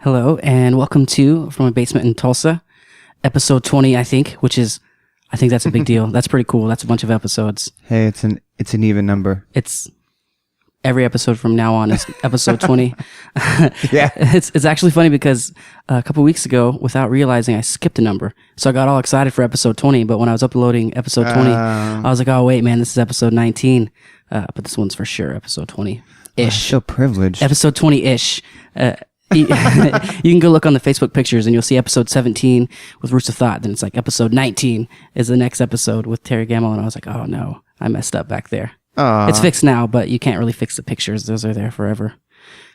Hello, and welcome to From a Basement in Tulsa, episode 20, I think that's a big deal. That's pretty cool. That's a bunch of episodes. Hey, it's an even number. It's every episode from now on is episode 20. Yeah. It's actually funny because a couple weeks ago, without realizing, I skipped a number. So I got all excited for episode 20, but when I was uploading episode 20, I was like, oh, wait, man, this is episode 19. But this one's for sure episode 20-ish. I feel privileged. Episode 20-ish. You can go look on the Facebook pictures and you'll see episode 17 with Roots of Thought. Then it's like episode 19 is the next episode with Terry Gamble. And I was like, oh no, I messed up back there. It's fixed now, but you can't really fix the pictures. Those are there forever.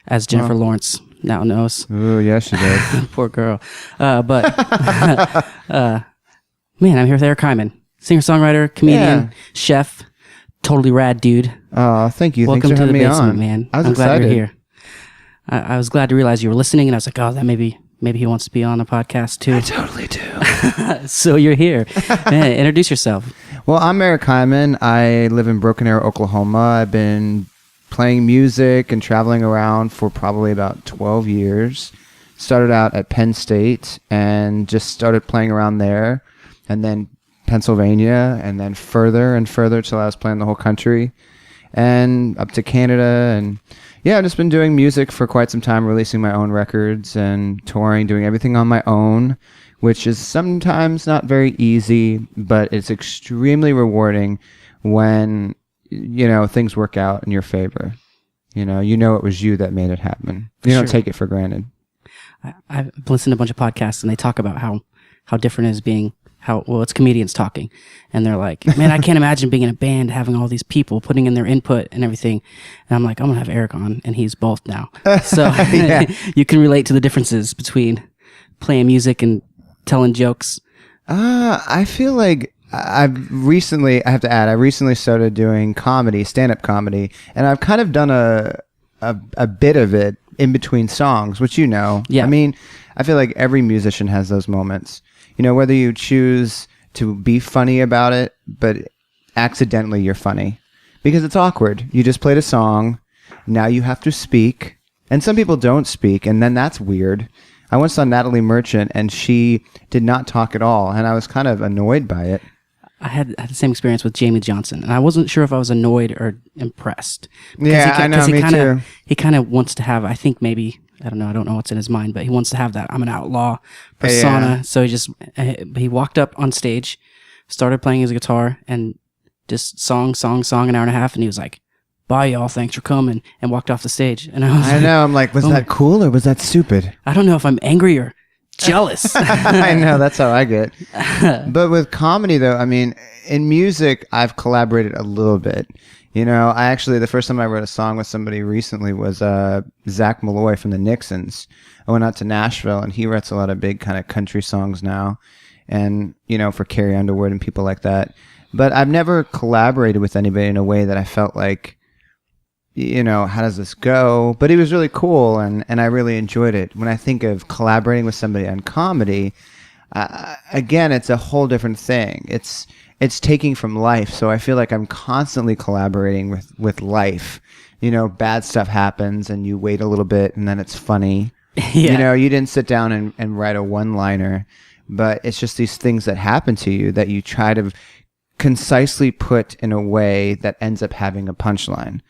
As Jennifer Lawrence now knows. Oh, yeah, she does. Poor girl. Man, I'm here with Eric Himan, singer-songwriter, comedian, chef, totally rad dude. Oh, thank you. Welcome Thanks for to the having me basement, on. man. I was I'm excited. glad you're here. I was glad to realize you were listening, and I was like, oh, that maybe he wants to be on the podcast too. I totally do. So you're here. Man, introduce yourself. Well, I'm Eric Himan. I live in Broken Arrow, Oklahoma. I've been playing music and traveling around for probably about 12 years. Started out at Penn State and just started playing around there, and then Pennsylvania, and then further and further till I was playing the whole country and up to Canada. And yeah, I've just been doing music for quite some time, releasing my own records and touring, doing everything on my own, which is sometimes not very easy, but it's extremely rewarding when, things work out in your favor. You know it was you that made it happen. You don't take it for granted. I've listened to a bunch of podcasts, and they talk about how different it is being it's comedians talking, and they're like, man, I can't imagine being in a band, having all these people putting in their input and everything. And I'm like, I'm gonna have Eric on, and he's both now. So you can relate to the differences between playing music and telling jokes. I feel like I recently started doing comedy, stand-up comedy, and I've kind of done a bit of it in between songs, which Yeah. I mean, I feel like every musician has those moments. Whether you choose to be funny about it, but accidentally you're funny. Because it's awkward. You just played a song, now you have to speak, and some people don't speak, and then that's weird. I once saw Natalie Merchant, and she did not talk at all, and I was kind of annoyed by it. I had the same experience with Jamie Johnson, and I wasn't sure if I was annoyed or impressed. Yeah, I know, me too. He kind of wants to have, I think maybe, I don't know what's in his mind, but he wants to have that I'm an outlaw persona. Yeah. So he walked up on stage, started playing his guitar, and just song an hour and a half, and he was like, bye y'all, thanks for coming, and walked off the stage. And I'm like, was that cool or was that stupid? I don't know if I'm angry or jealous. I know, that's how I get. But with comedy though, I mean, in music, I've collaborated a little bit. The first time I wrote a song with somebody recently was Zach Malloy from the Nixons. I went out to Nashville, and he writes a lot of big kind of country songs now, and for Carrie Underwood and people like that. But I've never collaborated with anybody in a way that I felt like, how does this go? But it was really cool, and I really enjoyed it. When I think of collaborating with somebody on comedy, again, it's a whole different thing. It's taking from life, so I feel like I'm constantly collaborating with life. Bad stuff happens, and you wait a little bit, and then it's funny. Yeah. You didn't sit down and write a one-liner, but it's just these things that happen to you that you try to concisely put in a way that ends up having a punchline.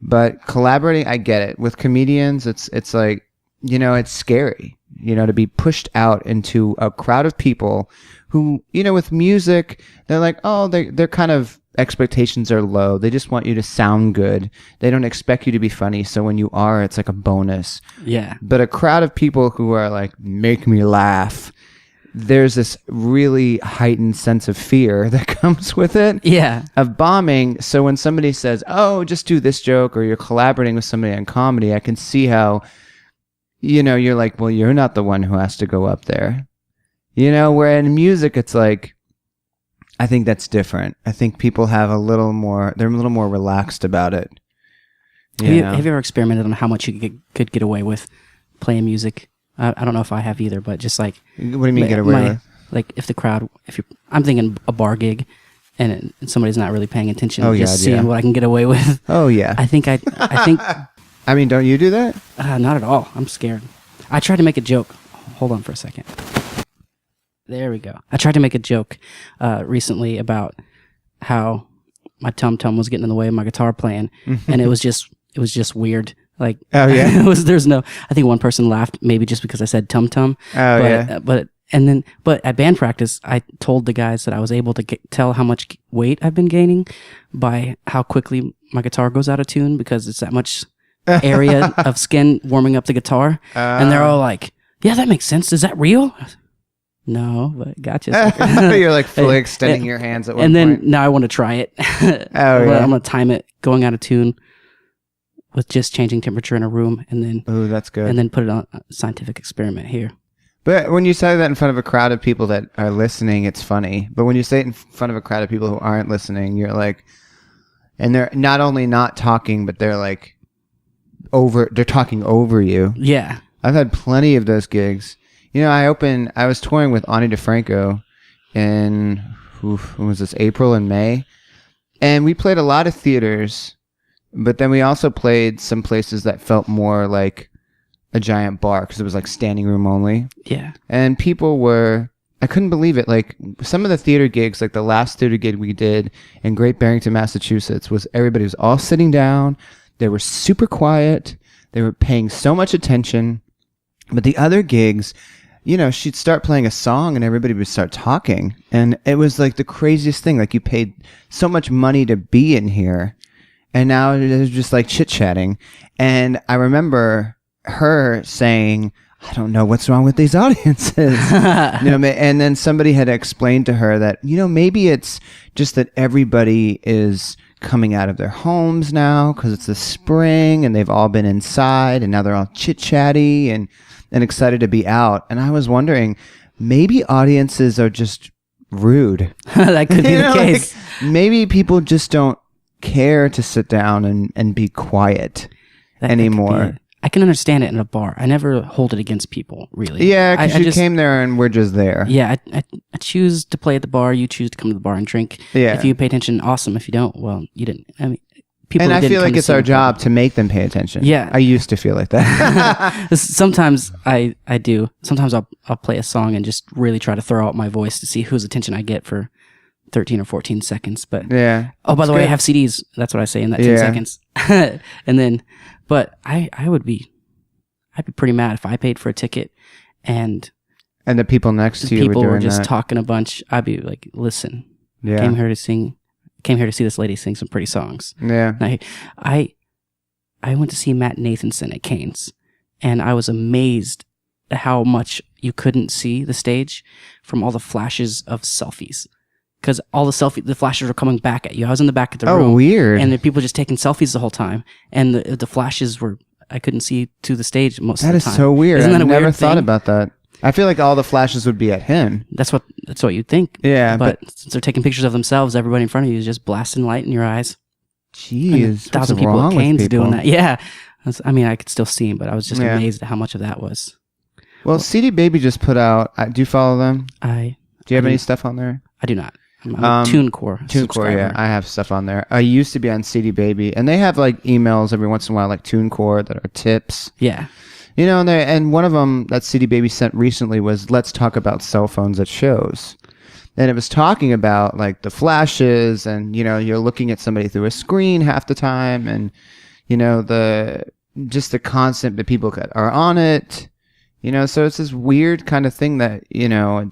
But collaborating, I get it. With comedians, it's like, it's scary, to be pushed out into a crowd of people who, with music, they're like, oh, they're kind of, expectations are low. They just want you to sound good. They don't expect you to be funny. So when you are, it's like a bonus. Yeah. But a crowd of people who are like, make me laugh, there's this really heightened sense of fear that comes with it. Yeah. Of bombing. So when somebody says, oh, just do this joke, or you're collaborating with somebody on comedy, I can see how, you're like, well, you're not the one who has to go up there. Where in music, it's like, I think that's different. I think people have they're a little more relaxed about it. Have you ever experimented on how much you could get away with playing music? I don't know if I have either, but just like... What do you mean get away with? Like if the crowd, I'm thinking a bar gig, and somebody's not really paying attention, seeing what I can get away with. Oh yeah. I think I mean, don't you do that? Not at all. I'm scared. I tried to make a joke. Hold on for a second. There we go. I tried to make a joke recently about how my tum-tum was getting in the way of my guitar playing, and it was just weird. Like, oh yeah, there's no. I think one person laughed, maybe just because I said tum-tum. Oh yeah. But at band practice, I told the guys that I was able to tell how much weight I've been gaining by how quickly my guitar goes out of tune, because it's that much area of skin warming up the guitar, and they're all like, "Yeah, that makes sense. Is that real?" No, but gotcha. You're like fully extending your hands at one point. point. And then now I want to try it. I'm going to time it going out of tune with just changing temperature in a room, and then that's good. And then put it on a scientific experiment here. But when you say that in front of a crowd of people that are listening, it's funny. But when you say it in front of a crowd of people who aren't listening, you're like, and they're not only not talking, but they're like they're talking over you. Yeah. I've had plenty of those gigs. You know, I was touring with Ani DeFranco in, when was this, April and May? And we played a lot of theaters, but then we also played some places that felt more like a giant bar, because it was like standing room only. Yeah. And people I couldn't believe it. Like, some of the theater gigs, like the last theater gig we did in Great Barrington, Massachusetts, everybody was all sitting down. They were super quiet. They were paying so much attention. But the other gigs, you know, she'd start playing a song and everybody would start talking. And it was like the craziest thing. Like, you paid so much money to be in here, and now it's just like chit-chatting. And I remember her saying, I don't know what's wrong with these audiences. You know, and then somebody had explained to her that, you know, maybe it's just that everybody is coming out of their homes now because it's the spring and they've all been inside, and now they're all chit-chatty and excited to be out. And I was wondering, maybe audiences are just rude. That could be the case. Like, maybe people just don't care to sit down and be quiet anymore. I can understand it in a bar. I never hold it against people, really. Yeah, because you came there and we're just there. Yeah, I choose to play at the bar. You choose to come to the bar and drink. Yeah. If you pay attention, awesome. If you don't, well, you didn't. I mean, people. And I feel like it's our job to make them pay attention. Yeah. I used to feel like that. Sometimes I do. Sometimes I'll play a song and just really try to throw out my voice to see whose attention I get for 13 or 14 seconds. But yeah. Oh, by the way, I have CDs. That's what I say in that 10 seconds. And then, but I'd be pretty mad if I paid for a ticket and the people next to you were just talking a bunch. I'd be like, listen, came here to see this lady sing some pretty songs. Yeah. And I went to see Matt Nathanson at Cain's, and I was amazed at how much you couldn't see the stage from all the flashes of selfies. Because all the flashes were coming back at you. I was in the back of the room. Oh, weird. And the people just taking selfies the whole time. And the flashes I couldn't see to the stage most of the time. That is so weird. Isn't that I a never weird thought thing? about that. I feel like all the flashes would be at him. That's what you'd think. Yeah. But since they're taking pictures of themselves, everybody in front of you is just blasting light in your eyes. Jeez. 1,000 people at Cain's doing that. Yeah. I mean, I could still see him, but I was just amazed at how much of that was. Well, CD Baby just put out, do you follow them? Do you have any stuff on there? I do not. I'm a TuneCore TuneCore, yeah. I have stuff on there. I used to be on CD Baby, and they have like emails every once in a while, like TuneCore, that are tips. Yeah. You know, and one of them that CD Baby sent recently was, let's talk about cell phones at shows. And it was talking about like the flashes, and, you know, you're looking at somebody through a screen half the time, and, you know, the constant that people are on it, you know, so it's this weird kind of thing that, you know,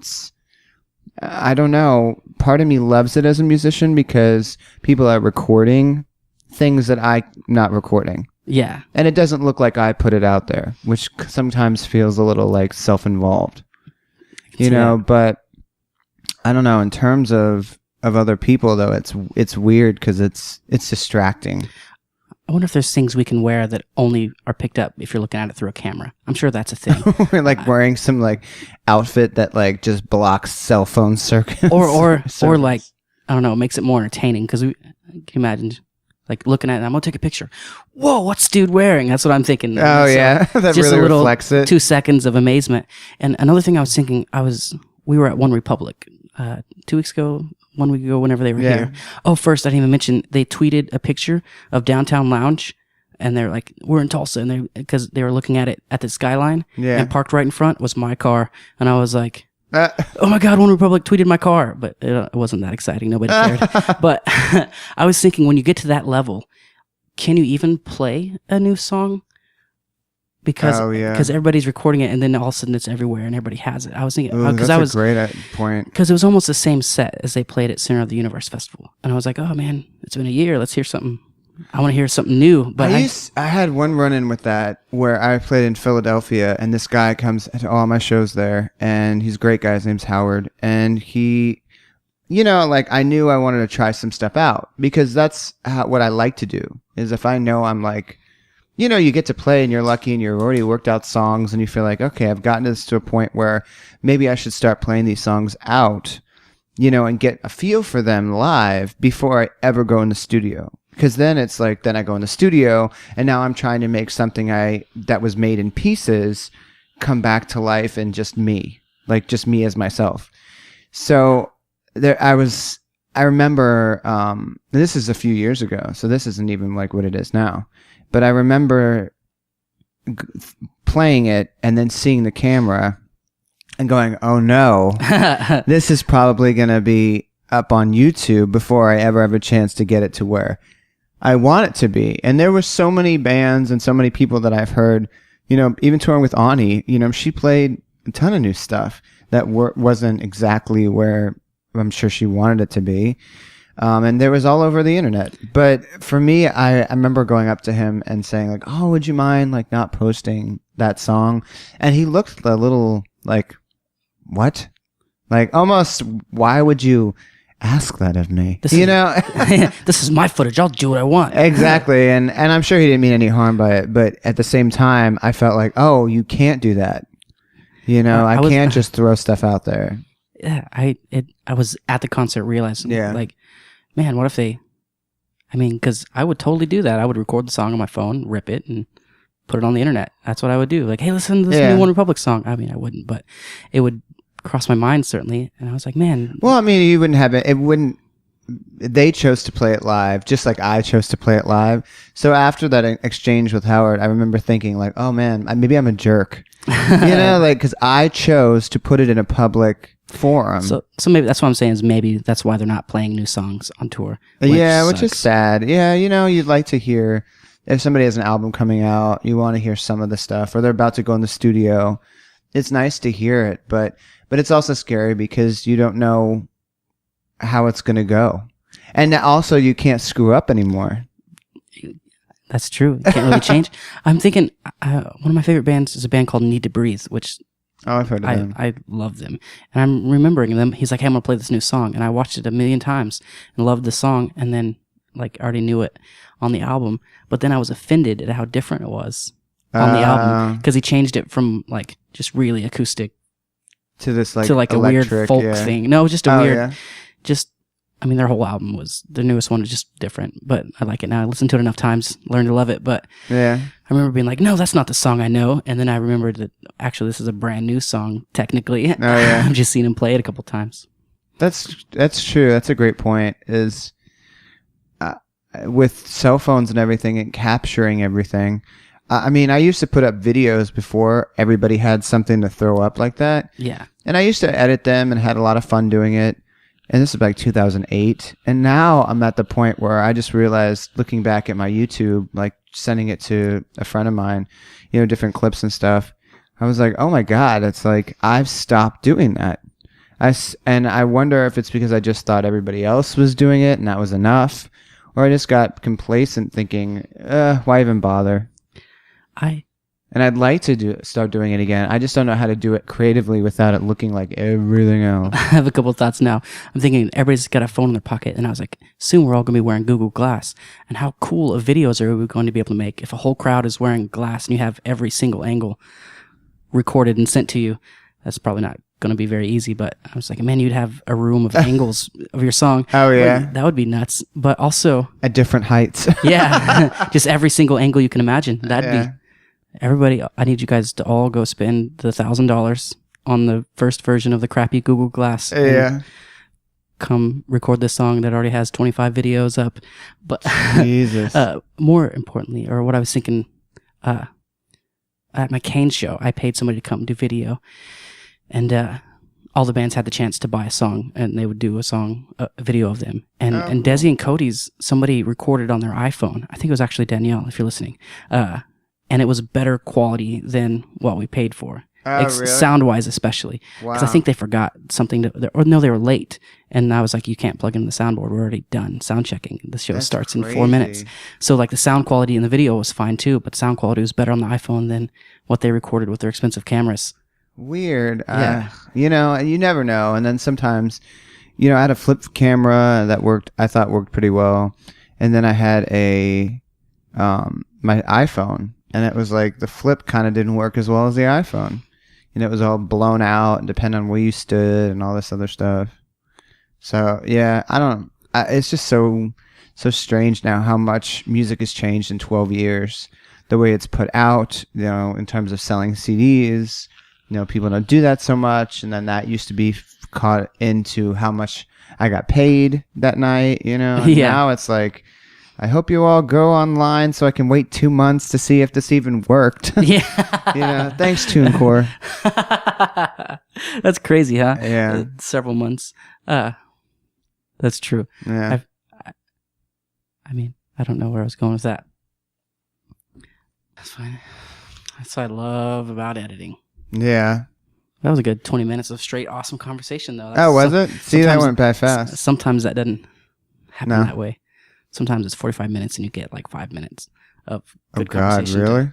I don't know. Part of me loves it as a musician because people are recording things that I'm not recording. Yeah. And it doesn't look like I put it out there, which sometimes feels a little like self-involved. You know, but I don't know. In terms of other people, though, it's weird because it's distracting. I wonder if there's things we can wear that only are picked up if you're looking at it through a camera. I'm sure that's a thing. We're like wearing some like outfit that like just blocks cell phone circuits. Or like, I don't know, makes it more entertaining, because can you imagine like looking at it, I'm going to take a picture. Whoa, what's dude wearing? That's what I'm thinking. Oh, yeah. That just really a little reflects it. 2 seconds of amazement. And another thing I was thinking, we were at One Republic 2 weeks ago, 1 week ago, whenever they were here. Oh, first, I didn't even mention, they tweeted a picture of Downtown Lounge and they're like, we're in Tulsa, and because they were looking at it at the skyline, and parked right in front was my car, and I was like, oh my God, One Republic tweeted my car, but it wasn't that exciting. Nobody cared. But I was thinking, when you get to that level, can you even play a new song? Because everybody's recording it, and then all of a sudden it's everywhere, and everybody has it. I was thinking, because that was a great point. Because it was almost the same set as they played at Center of the Universe Festival, and I was like, oh man, it's been a year. Let's hear something. I want to hear something new. But I had one run-in with that where I played in Philadelphia, and this guy comes to all my shows there, and he's a great guy. His name's Howard, and he, like, I knew I wanted to try some stuff out, because that's what I like to do, is if I know I'm like, you get to play and you're lucky and you've already worked out songs and you feel like, okay, I've gotten this to a point where maybe I should start playing these songs out, and get a feel for them live before I ever go in the studio. Because then it's like, then I go in the studio and now I'm trying to make something that was made in pieces come back to life and just me as myself. So I remember, this is a few years ago, so this isn't even like what it is now, but I remember playing it and then seeing the camera and going, oh no, this is probably going to be up on YouTube before I ever have a chance to get it to where I want it to be. And there were so many bands and so many people that I've heard, even touring with Ani, she played a ton of new stuff that wasn't exactly where I'm sure she wanted it to be. And there was all over the internet. But for me, I remember going up to him and saying like, oh, would you mind like not posting that song? And he looked a little like, what? Like almost, why would you ask that of me? This is my footage. I'll do what I want. Exactly. And I'm sure he didn't mean any harm by it, but at the same time I felt like, oh, you can't do that. I can't just throw stuff out there. Yeah, I was at the concert realizing like, man, what if because I would totally do that. I would record the song on my phone, rip it, and put it on the internet. That's what I would do. Like, hey, listen to this new One Republic song. I wouldn't, but it would cross my mind certainly. And I was like, man. Well, you wouldn't have it. It wouldn't. They chose to play it live, just like I chose to play it live. So after that exchange with Howard, I remember thinking like, oh man, maybe I'm a jerk. Because I chose to put it in a public forum. So maybe that's what I'm saying is maybe that's why they're not playing new songs on tour. Which is sad. Yeah, you'd like to hear if somebody has an album coming out, you want to hear some of the stuff, or they're about to go in the studio. It's nice to hear it, but it's also scary because you don't know how it's going to go. And also you can't screw up anymore. That's true. You can't really change. I'm thinking one of my favorite bands is a band called Need to Breathe, which I've heard of them. I love them. And I'm remembering them. He's like, hey, I'm going to play this new song. And I watched it 1,000,000 times and loved the song. And then like already knew it on the album. But then I was offended at how different it was on the album because he changed it from like just really acoustic to this like to like electric, a weird folk thing. No, just a weird, their whole album their newest one was just different, but I like it now. I listened to it enough times, learned to love it, but I remember being like, no, that's not the song I know. And then I remembered that actually this is a brand new song, technically. I've just seen him play it a couple times. That's true. That's a great point is with cell phones and everything and capturing everything. I used to put up videos before everybody had something to throw up like that. Yeah. And I used to edit them and had a lot of fun doing it. And this is like 2008. And now I'm at the point where I just realized, looking back at my YouTube, like sending it to a friend of mine, different clips and stuff. I was like, oh my God, it's like I've stopped doing that. And I wonder if it's because I just thought everybody else was doing it and that was enough. Or I just got complacent thinking, why even bother? And I'd like to start doing it again. I just don't know how to do it creatively without it looking like everything else. I have a couple of thoughts now. I'm thinking everybody's got a phone in their pocket, and I was like, soon we're all going to be wearing Google Glass. And how cool of videos are we going to be able to make if a whole crowd is wearing glass and you have every single angle recorded and sent to you? That's probably not going to be very easy, but I was like, man, you'd have a room of angles of your song. Oh, yeah. That would be nuts. But also... at different heights. Yeah. Just every single angle you can imagine. That'd be... Everybody, I need you guys to all go spend the $1,000 on the first version of the crappy Google Glass. Yeah. come record this song that already has 25 videos up. But Jesus. More importantly, or what I was thinking, at my Kane show, I paid somebody to come do video, and all the bands had the chance to buy a song, and they would do a video of them. And Desi and Cody's, somebody recorded on their iPhone. I think it was actually Danielle, if you're listening. And it was better quality than what we paid for. Really? Sound-wise, especially. Wow. Because I think they forgot something, or no, they were late. And I was like, you can't plug in the soundboard. We're already done sound checking. The show starts in 4 minutes. So like the sound quality in the video was fine too, but sound quality was better on the iPhone than what they recorded with their expensive cameras. Weird. Yeah. You never know. And then sometimes, I had a flip camera that I thought worked pretty well. And then I had my iPhone, and it was like the flip kind of didn't work as well as the iPhone. It was all blown out and depending on where you stood and all this other stuff. So yeah, it's just so strange now how much music has changed in 12 years. The way it's put out, in terms of selling CDs, people don't do that so much. And then that used to be caught into how much I got paid that night, And Yeah. Now it's like, I hope you all go online so I can wait 2 months to see if this even worked. Yeah. Thanks, TuneCore. That's crazy, huh? Yeah. Several months. That's true. Yeah. I mean, I don't know where I was going with that. That's fine. That's what I love about editing. Yeah. That was a good 20 minutes of straight awesome conversation, though. Was it? See, that went by fast. Sometimes that doesn't happen No. that way. Sometimes it's 45 minutes and you get like 5 minutes of good God, conversation. really?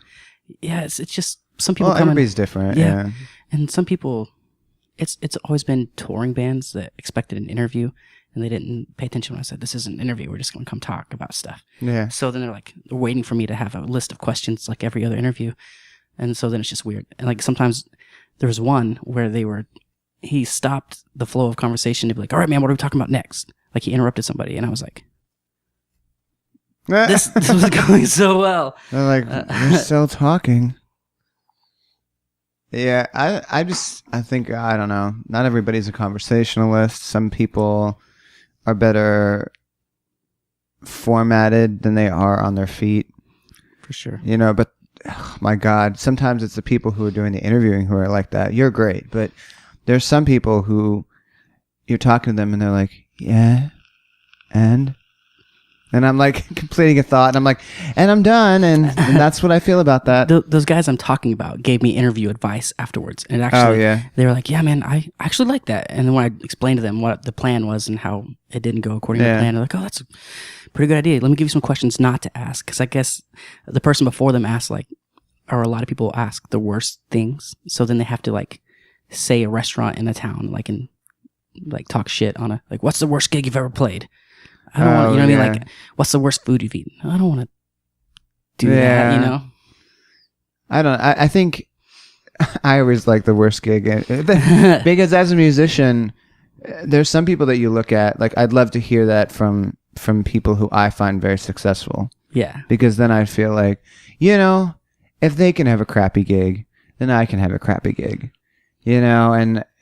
Yeah, it's just some people Well, come in. everybody's different. Yeah. And some people, it's always been touring bands that expected an interview and they didn't pay attention when I said, this isn't an interview. We're just going to come talk about stuff. Yeah. So then they're waiting for me to have a list of questions like every other interview. And so then it's just weird. And like sometimes there was one where he stopped the flow of conversation to be like, all right, man, what are we talking about next? Like he interrupted somebody and I was like, this was going so well. They're like, we're still talking. Yeah, I think, I don't know. Not everybody's a conversationalist. Some people are better formatted than they are on their feet. For sure. But oh my God, sometimes it's the people who are doing the interviewing who are like that. You're great, but there's some people who you're talking to them and they're like, yeah, and I'm like completing a thought and I'm like, and I'm done. And that's what I feel about that. Those guys I'm talking about gave me interview advice afterwards. And actually, they were like, yeah, man, I actually like that. And then when I explained to them what the plan was and how it didn't go according to the plan, they're like, oh, that's a pretty good idea. Let me give you some questions not to ask. Because I guess the person before them asked or a lot of people ask the worst things. So then they have to say a restaurant in a town, and talk shit on what's the worst gig you've ever played? I don't want, you know what I mean? What's the worst food you've eaten? I don't want to do that, I think I always like the worst gig because as a musician, there's some people that you look at, I'd love to hear that from people who I find very successful. Yeah. Because then I feel like, if they can have a crappy gig, then I can have a crappy gig,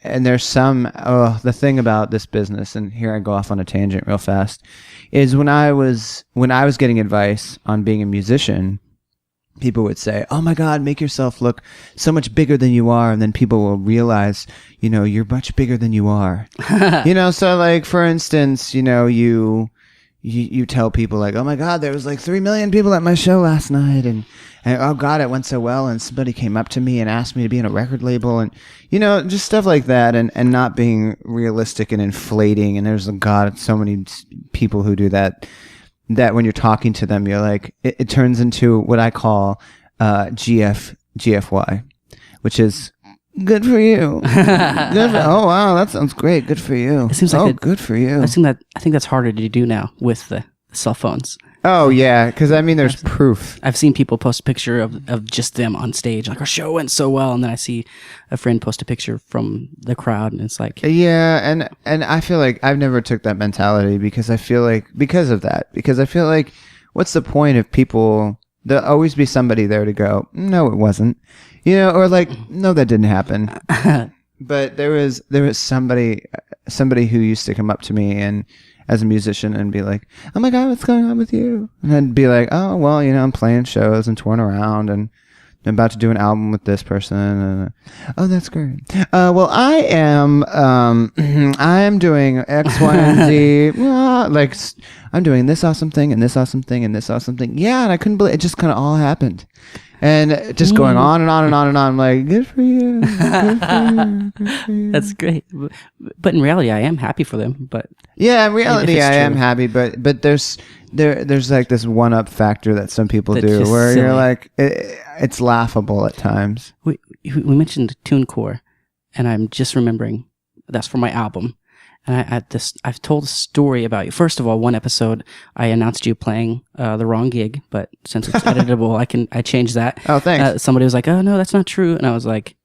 and there's the thing about this business, and here I go off on a tangent real fast, is when I was getting advice on being a musician, people would say, oh my God, make yourself look so much bigger than you are. And then people will realize, you're much bigger than you are. So for instance, you tell people oh my God, there was 3 million people at my show last night. And oh God, it went so well. And somebody came up to me and asked me to be in a record label and, just stuff like that and not being realistic and inflating. And there's, God, so many people who do that when you're talking to them, you're like, it turns into what I call GFY, which is good for you. Oh, wow, that sounds great. Good for you. It seems like good for you. I think that's harder to do now with the cell phones. Oh, yeah, because there's proof. I've seen people post a picture of just them on stage, our show went so well, and then I see a friend post a picture from the crowd, and it's like... Yeah, and I feel like I've never took that mentality because I feel like what's the point of people... There'll always be somebody there to go, no, it wasn't. Or no, that didn't happen. But there was somebody somebody who used to come up to me and as a musician and be like, "Oh my God, what's going on with you?" And I'd be like, "Oh, well, I'm playing shows and touring around and I'm about to do an album with this person." And, "Oh, that's great. Well, I am doing X, Y, and Z. Like, I'm doing this awesome thing and this awesome thing and this awesome thing." Yeah, and I couldn't believe it. Just kind of all happened. And just going on and on and on and on. I'm like, good for you. Good for you. Good for you. That's great. But in reality, I am happy for them. But yeah, in reality, I am happy. But there's like this one-up factor that some people do where silly. You're like, it's laughable at times. We mentioned TuneCore, and I'm just remembering that's for my album. And I've told a story about you. First of all, one episode I announced you playing the wrong gig, but since it's editable, I changed that. Oh, thanks. Somebody was like, "Oh no, that's not true," and I was like,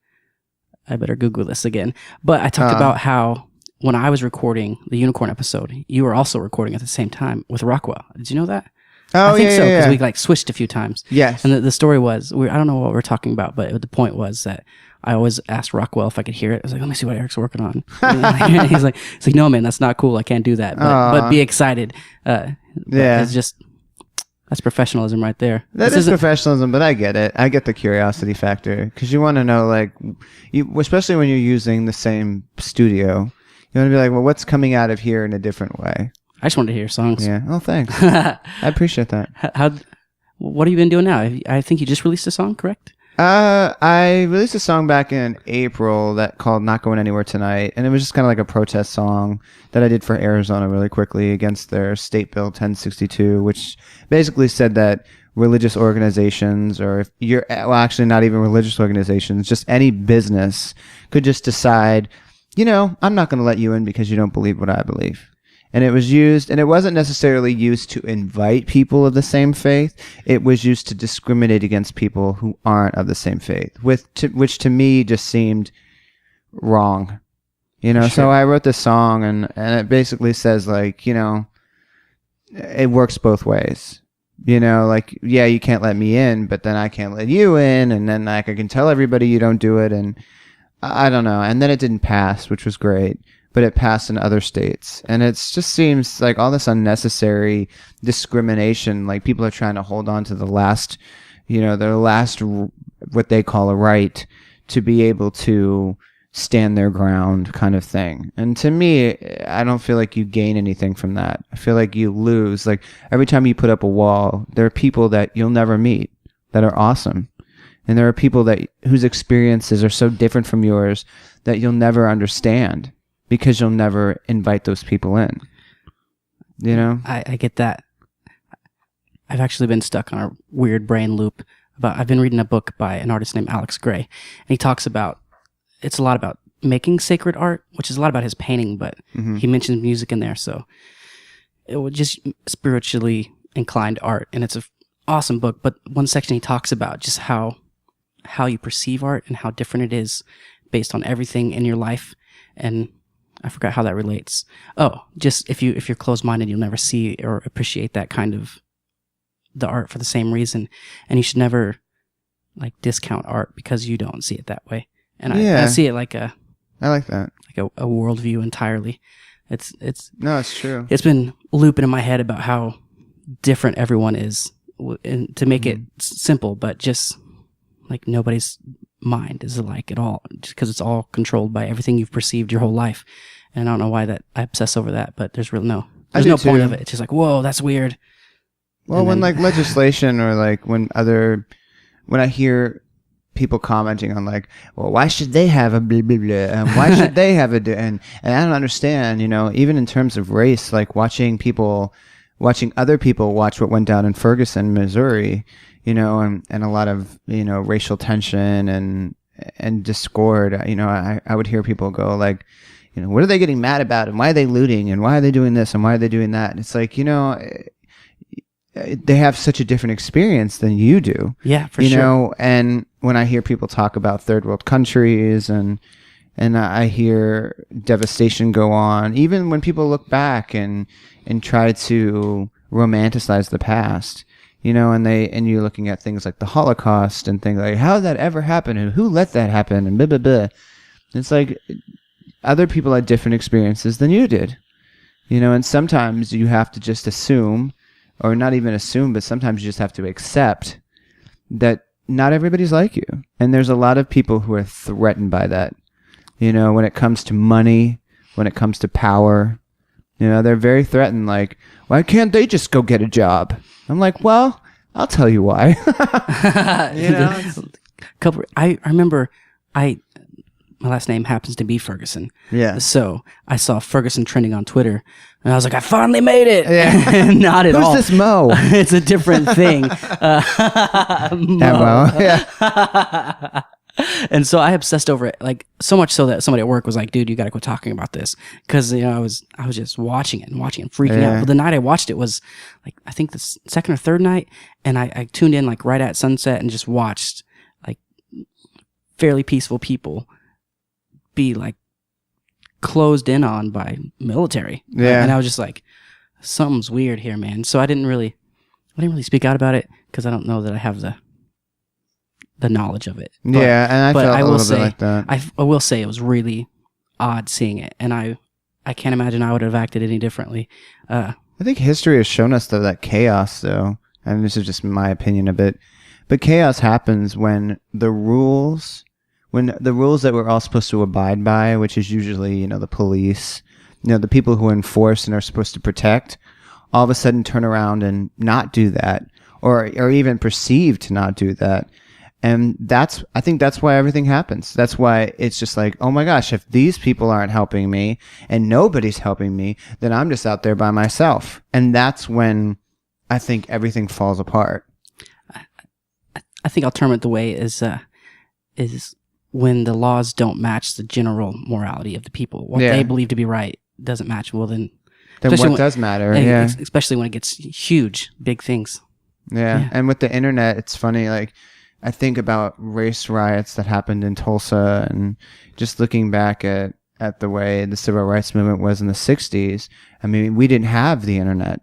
"I better Google this again." But I talked about how when I was recording the Unicorn episode, you were also recording at the same time with Rockwell. Did you know that? Oh, I think so, because yeah. we like switched a few times. Yes. And the story was, I don't know what we're talking about, but the point was that I always asked Rockwell if I could hear it. I was like, "Let me see what Eric's working on." And he's like, "No, man, that's not cool. I can't do that. But be excited." Yeah. It's just, that's professionalism right there. That is professionalism, but I get it. I get the curiosity factor because you want to know, like, especially when you're using the same studio, you want to be like, well, what's coming out of here in a different way? I just wanted to hear your songs. Yeah. Oh, thanks. I appreciate that. What have you been doing now? I think you just released a song, correct? I released a song back in April that called "Not Going Anywhere Tonight," and it was just kind of like a protest song that I did for Arizona really quickly against their State Bill 1062, which basically said that religious organizations, or if you're, well, actually not even religious organizations, just any business could just decide, I'm not going to let you in because you don't believe what I believe. And it was used, and it wasn't necessarily used to invite people of the same faith. It was used to discriminate against people who aren't of the same faith, which to me just seemed wrong. Sure. So I wrote this song, and it basically says, like, it works both ways. Like, yeah, you can't let me in, but then I can't let you in, and then like I can tell everybody you don't do it, and I don't know. And then it didn't pass, which was great. But it passed in other states. And it just seems like all this unnecessary discrimination, like people are trying to hold on to the last, their last, what they call a right to be able to stand their ground kind of thing. And to me, I don't feel like you gain anything from that. I feel like you lose. Like every time you put up a wall, there are people that you'll never meet that are awesome. And there are people whose experiences are so different from yours that you'll never understand. Because you'll never invite those people in. I get that. I've actually been stuck on a weird brain loop. I've been reading a book by an artist named Alex Gray. And he talks about, it's a lot about making sacred art, which is a lot about his painting, but he mentions music in there. So it was just spiritually inclined art. And it's an awesome book. But one section he talks about just how you perceive art and how different it is based on everything in your life. And I forgot how that relates. Oh, just if you're closed-minded, you'll never see or appreciate that kind of the art for the same reason, and you should never like discount art because you don't see it that way. And I see it like I like that, like a worldview entirely. It's true. It's been looping in my head about how different everyone is, and to make it simple, but just like nobody's mind is alike at all, because it's all controlled by everything you've perceived your whole life. And I don't know why that I obsess over that, but there's really no point of it. It's just like, whoa, that's weird. Well, when like legislation, or like when I hear people commenting on like, well, why should they have a blah blah blah, and why should they have and I don't understand, even in terms of race, like watching other people watch what went down in Ferguson, Missouri, and a lot of, racial tension and discord. I would hear people go like, what are they getting mad about, and why are they looting, and why are they doing this, and why are they doing that? And it's like, they have such a different experience than you do. Yeah, for sure. And when I hear people talk about third world countries and I hear devastation go on, even when people look back and try to romanticize the past, and you're looking at things like the Holocaust and things like, how did that ever happen, and who let that happen, and blah blah blah. It's like, other people had different experiences than you did. And sometimes you have to just assume, or not even assume, but sometimes you just have to accept that not everybody's like you. And there's a lot of people who are threatened by that. When it comes to money, when it comes to power, they're very threatened. Like, why can't they just go get a job? I'm like, well, I'll tell you why. I remember my last name happens to be Ferguson. Yeah. So I saw Ferguson trending on Twitter, and I was like, I finally made it. Yeah. Not at all. Who's this Mo? It's a different thing. Mo. Yeah. And so I obsessed over it, like so much so that somebody at work was like, "Dude, you got to quit talking about this," because I was just watching it, freaking out. But the night I watched it was like I think the second or third night, and I tuned in like right at sunset and just watched like fairly peaceful people be like closed in on by military. Yeah. And I was just like, something's weird here, man. So I didn't really speak out about it because I don't know that I have the knowledge of it. But, yeah, and I felt a little bit like that. I will say it was really odd seeing it, and I can't imagine I would have acted any differently. I think history has shown us, though, that chaos, though, and this is just my opinion a bit, but chaos happens when the rules that we're all supposed to abide by, which is usually, the police, the people who enforce and are supposed to protect, all of a sudden turn around and not do that, or even perceive to not do that. And I think that's why everything happens. That's why it's just like, oh my gosh, if these people aren't helping me and nobody's helping me, then I'm just out there by myself. And that's when I think everything falls apart. I think I'll term it the way is when the laws don't match the general morality of the people. What they believe to be right doesn't match. Well, then what does matter? Yeah. Especially when it gets huge, big things. Yeah. And with the internet, it's funny, like, I think about race riots that happened in Tulsa and just looking back at the way the civil rights movement was in the 60s. I mean, we didn't have the internet.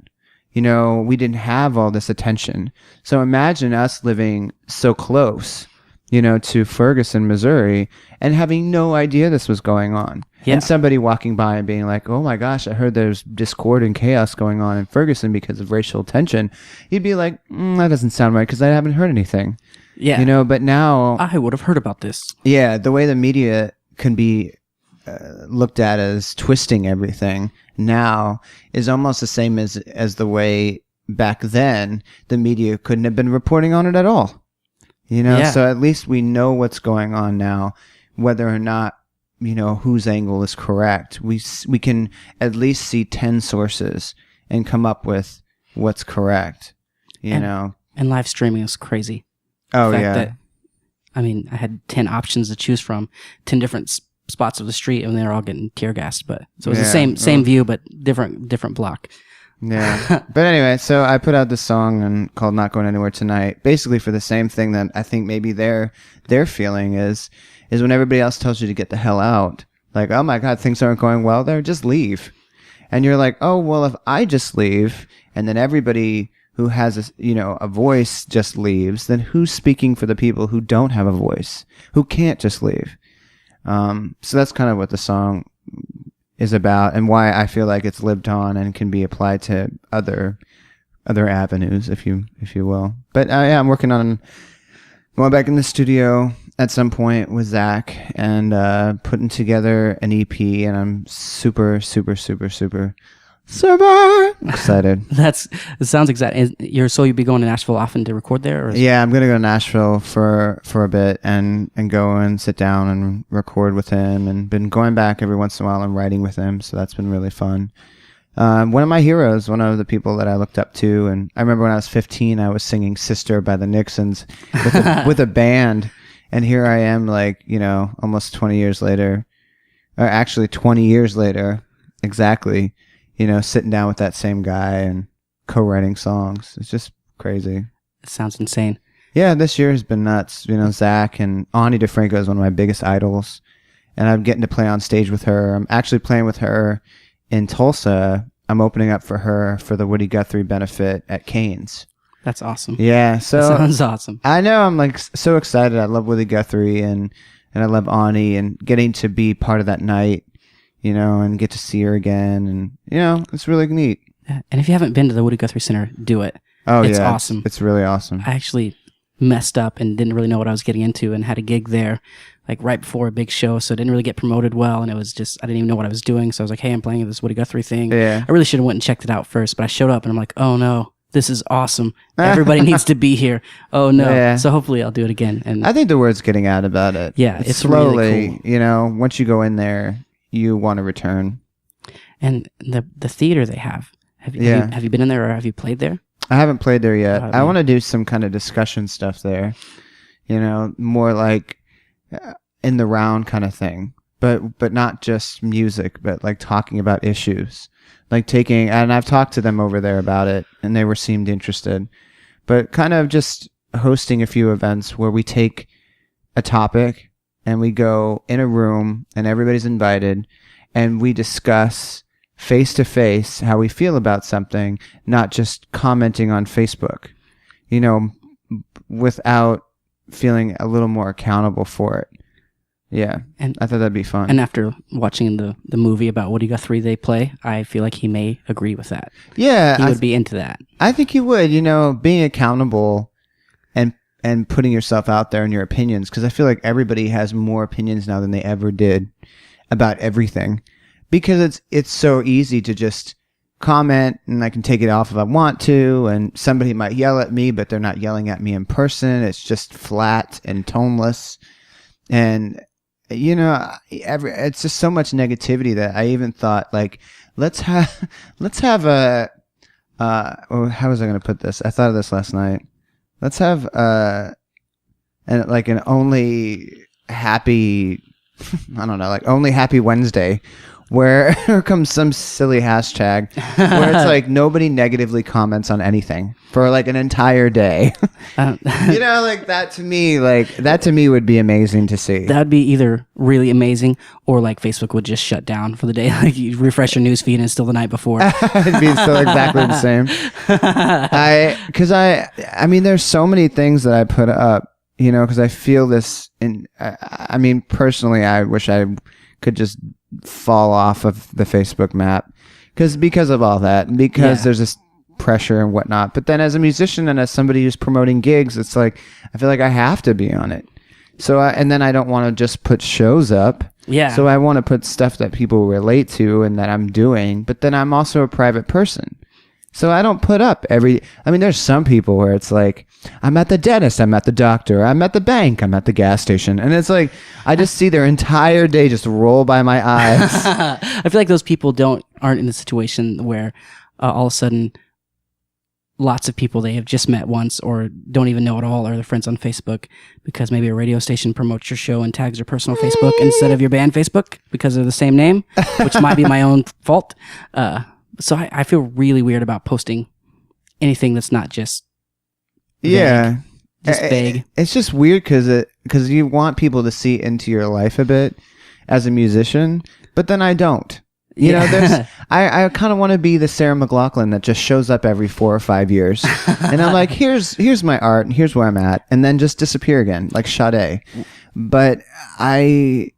We didn't have all this attention. So imagine us living so close, to Ferguson, Missouri, and having no idea this was going on. Yeah. And somebody walking by and being like, oh my gosh, I heard there's discord and chaos going on in Ferguson because of racial tension. You'd be like, that doesn't sound right because I haven't heard anything. Yeah. But now I would have heard about this. Yeah. The way the media can be looked at as twisting everything now is almost the same as the way back then the media couldn't have been reporting on it at all. So at least we know what's going on now, whether or not, whose angle is correct. We can at least see 10 sources and come up with what's correct, And live streaming is crazy. Oh, yeah. I had 10 options to choose from, 10 different spots of the street, and they're all getting tear gassed. But so it's the same view, but different block. Yeah. But anyway, so I put out this song called "Not Going Anywhere Tonight," basically for the same thing that I think maybe their feeling is when everybody else tells you to get the hell out. Like, oh my God, things aren't going well there, just leave. And you're like, oh well, if I just leave, and then everybody who has a voice just leaves, then who's speaking for the people who don't have a voice, who can't just leave? So that's kind of what the song is about, and why I feel like it's lived on and can be applied to other avenues, if you will. But I'm working on going back in the studio at some point with Zach and putting together an EP, and I'm super excited. It sounds exciting. You'll be going to Nashville often to record there? Or yeah, I'm gonna go to Nashville for a bit and go and sit down and record with him, and been going back every once in a while and writing with him, so that's been really fun. One of my heroes, one of the people that I looked up to, and I remember when I was 15, I was singing "Sister" by the Nixons with a band, and here I am, like, almost 20 years later, or actually 20 years later, exactly. Sitting down with that same guy and co-writing songs. It's just crazy. It sounds insane. Yeah, this year has been nuts. Zach and Ani DeFranco is one of my biggest idols, and I'm getting to play on stage with her. I'm actually playing with her in Tulsa. I'm opening up for her for the Woody Guthrie benefit at Cain's. That's awesome. Yeah, so that sounds awesome. I know. I'm like so excited. I love Woody Guthrie and I love Ani, and getting to be part of that night and get to see her again. And, it's really neat. And if you haven't been to the Woody Guthrie Center, do it. Oh, it's yeah. awesome. It's really awesome. I actually messed up and didn't really know what I was getting into and had a gig there like right before a big show. So I didn't really get promoted well. And it was just, I didn't even know what I was doing. So I was like, hey, I'm playing this Woody Guthrie thing. Yeah. I really should have went and checked it out first, but I showed up and I'm like, oh no, this is awesome. Everybody needs to be here. Oh no. Yeah. So hopefully I'll do it again. And I think the word's getting out about it. Yeah, it's slowly, really cool. Once you go in there, you want to return. And the theater they have you been in there or have you played there? I haven't played there yet. I man. want to do some kind of discussion stuff there, more like in the round kind of thing, but not just music, but like talking about issues, like and I've talked to them over there about it and they seemed interested, but kind of just hosting a few events where we take a topic and we go in a room and everybody's invited and we discuss face to face how we feel about something, not just commenting on Facebook, without feeling a little more accountable for it. Yeah, and I thought that'd be fun. And after watching the movie about Woody Guthrie they play, I feel like he may agree with that. Yeah, he would be into that. I think he would. Being accountable and putting yourself out there in your opinions, because I feel like everybody has more opinions now than they ever did about everything. Because it's so easy to just comment and I can take it off if I want to, and somebody might yell at me, but they're not yelling at me in person. It's just flat and toneless. And, it's just so much negativity that I even thought, like, let's have a, how was I going to put this? I thought of this last night. Let's have, an only happy, I don't know, like only happy Wednesday, where here comes some silly hashtag where it's like nobody negatively comments on anything for like an entire day. Like that to me would be amazing to see. That would be either really amazing or like Facebook would just shut down for the day. Like you refresh your news feed and it's still the night before. It'd be still exactly the same. I mean, there's so many things that I put up, because I feel this personally, I wish I could just fall off of the Facebook map because of all that, because there's this pressure and whatnot. But then as a musician and as somebody who's promoting gigs, it's like I feel like I have to be on it. So and then I don't want to just put shows up. Yeah. So I want to put stuff that people relate to and that I'm doing. But then I'm also a private person. So I don't put up there's some people where it's like, I'm at the dentist, I'm at the doctor, I'm at the bank, I'm at the gas station. And it's like, I just see their entire day just roll by my eyes. I feel like those people aren't in the situation where all of a sudden lots of people they have just met once or don't even know at all or they're friends on Facebook because maybe a radio station promotes your show and tags your personal Facebook instead of your band Facebook because they're the same name, which might be my own fault. So I feel really weird about posting anything that's not just vague. Yeah. Just vague. It's just weird because you want people to see into your life a bit as a musician, but then I don't. I kind of want to be the Sarah McLachlan that just shows up every 4 or 5 years, and I'm like, here's my art, and here's where I'm at, and then just disappear again, like Sade. But I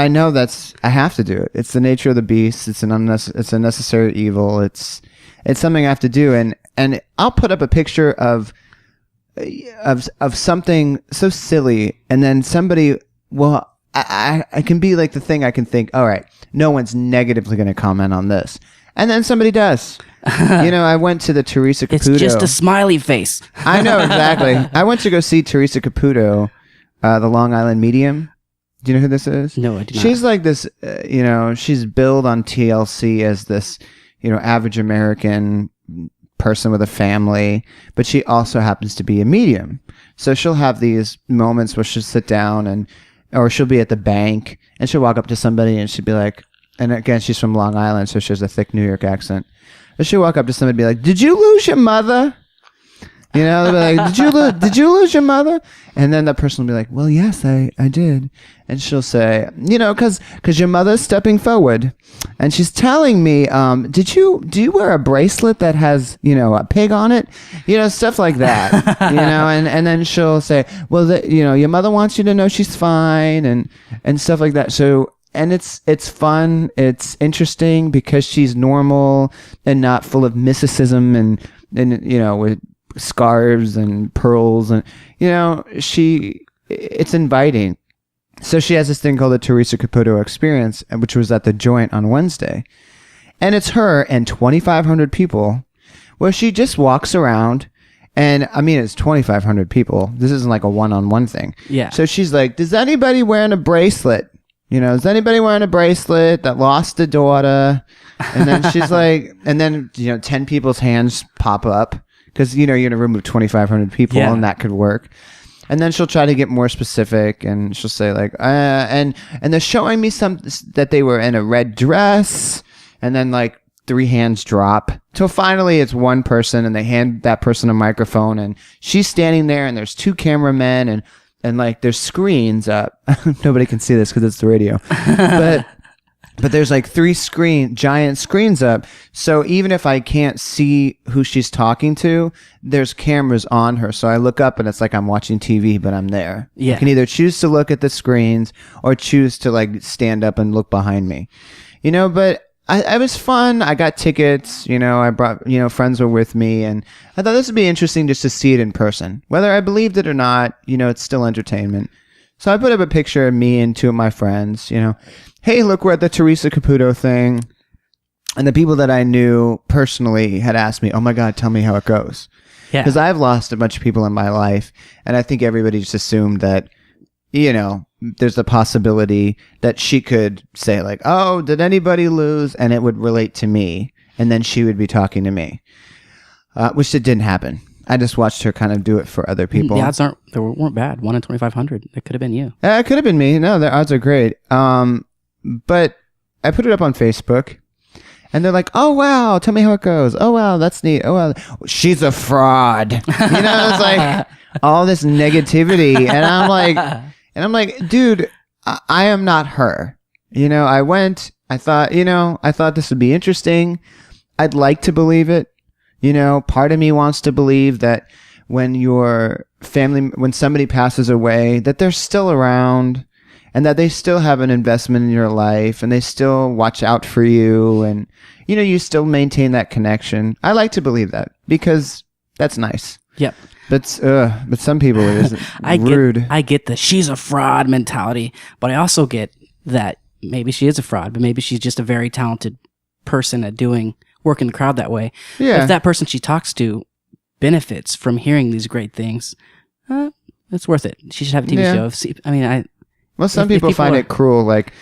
know I have to do it. It's the nature of the beast. It's a necessary evil. It's something I have to do, and I'll put up a picture of something so silly, and then somebody will. I can be like the thing I can think, all right, no one's negatively going to comment on this. And then somebody does. I went to the Teresa Caputo. It's just a smiley face. I know, exactly. I went to go see Teresa Caputo, the Long Island Medium. Do you know who this is? No, I do not. She's like this, she's billed on TLC as this, average American person with a family, but she also happens to be a medium. So she'll have these moments where she'll sit down or she'll be at the bank and she'll walk up to somebody and she'll be like, and again, she's from Long Island, so she has a thick New York accent. But she'll walk up to somebody and be like, "Did you lose your mother?" They'll be like, did you lose your mother? And then that person will be like, "Well, yes, I did." And she'll say, because your mother's stepping forward and she's telling me, do you wear a bracelet that has, a pig on it? Stuff like that, and then she'll say, well, your mother wants you to know she's fine and stuff like that. So it's fun. It's interesting because she's normal and not full of mysticism and with scarves and pearls, and it's inviting. So she has this thing called the Teresa Caputo Experience, which was at the Joint on Wednesday. And it's her and 2,500 people where she just walks around. And I mean, it's 2,500 people. This isn't like a one-on-one thing. Yeah. So she's like, does anybody wearing a bracelet? Is anybody wearing a bracelet that lost a daughter? And then she's like, and then, 10 people's hands pop up because, you're going to remove 2,500 people and that could work. And then she'll try to get more specific, and she'll say like, and they're showing me that they were in a red dress, and then like 3 hands drop till finally it's one person, and they hand that person a microphone, and she's standing there, and there's 2 cameramen, and like there's screens up. Nobody can see this because it's the radio, but there's like 3 giant screens up. So even if I can't see who she's talking to, there's cameras on her. So I look up and it's like I'm watching TV, but I'm there. Yeah. I can either choose to look at the screens or choose to like stand up and look behind me, but I was fun. I got tickets, I brought, friends were with me, and I thought this would be interesting just to see it in person. Whether I believed it or not, it's still entertainment. So I put up a picture of me and 2 of my friends, hey, look, we're at the Teresa Caputo thing. And the people that I knew personally had asked me, oh my God, tell me how it goes. Yeah. Because I've lost a bunch of people in my life. And I think everybody just assumed that, there's a possibility that she could say like, oh, did anybody lose? And it would relate to me. And then she would be talking to me, which it didn't happen. I just watched her kind of do it for other people. The odds weren't bad. 1 in 2,500. It could have been you. It could have been me. No, the odds are great. But I put it up on Facebook, and they're like, oh, wow, tell me how it goes. Oh, wow, that's neat. Oh, wow, she's a fraud. It's like all this negativity. And I'm like, dude, I am not her. I went, I thought this would be interesting. I'd like to believe it. Part of me wants to believe that when somebody passes away, that they're still around, and that they still have an investment in your life, and they still watch out for you, and you still maintain that connection. I like to believe that because that's nice. Yep. But some people it isn't. Rude. I get the she's a fraud mentality, but I also get that maybe she is a fraud, but maybe she's just a very talented person at working the crowd that way. Yeah. If that person she talks to benefits from hearing these great things, it's worth it. She should have a TV show. Well, some people find it cruel, like,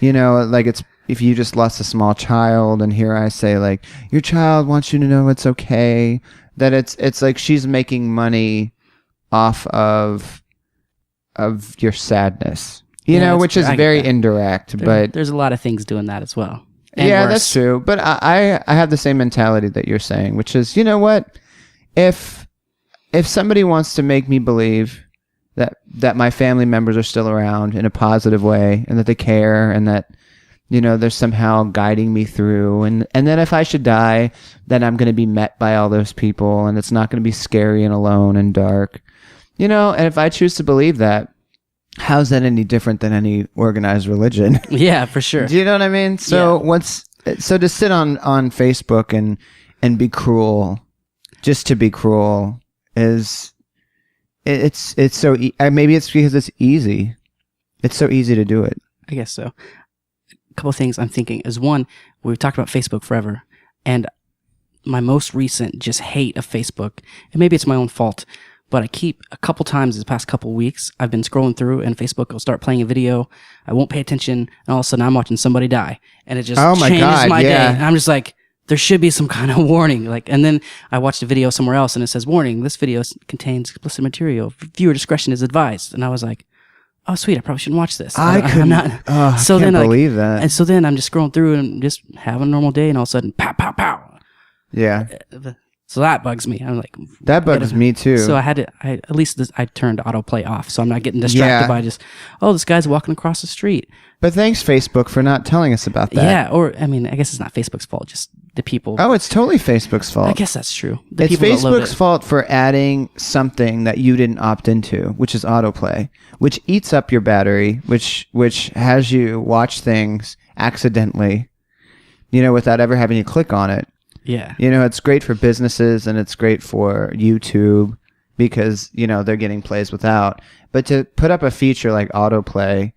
like it's if you just lost a small child, and here I say, like, your child wants you to know it's okay, that it's like she's making money off of your sadness, which is very indirect. But there's a lot of things doing that as well. Yeah, that's true. But I have the same mentality that you're saying, which is, you know what, if somebody wants to make me believe that my family members are still around in a positive way, and that they care, and that they're somehow guiding me through, and then if I should die, then I'm going to be met by all those people, and it's not going to be scary and alone and dark, and if I choose to believe that, how's that any different than any organized religion? Yeah, for sure. Do you know what I mean? So to sit on Facebook and be cruel, just to be cruel, is it's so maybe it's because it's easy. It's so easy to do it. I guess so. A couple of things I'm thinking is, one, we've talked about Facebook forever, and my most recent just hate of Facebook, and maybe it's my own fault, but I keep a couple times this past couple weeks, I've been scrolling through, and Facebook will start playing a video. I won't pay attention, and all of a sudden I'm watching somebody die, and it just changes my day. And I'm just like, there should be some kind of warning. And then I watched a video somewhere else, and it says, warning, this video contains explicit material. Viewer discretion is advised. And I was like, oh, sweet, I probably shouldn't watch this. I can't believe that. And so then I'm just scrolling through and just having a normal day, and all of a sudden, pow, pow, pow. Yeah. So that bugs me. I'm like, that bugs me too. So I turned autoplay off, so I'm not getting distracted by just, this guy's walking across the street. But thanks, Facebook, for not telling us about that. Yeah, or I guess it's not Facebook's fault. Just the people. Oh, it's totally Facebook's fault. I guess that's true. The It's people that load Facebook's it. fault for adding something that you didn't opt into, which is autoplay, which eats up your battery, which has you watch things accidentally, without ever having to click on it. Yeah. It's great for businesses and it's great for YouTube because, they're getting plays without. But to put up a feature like autoplay,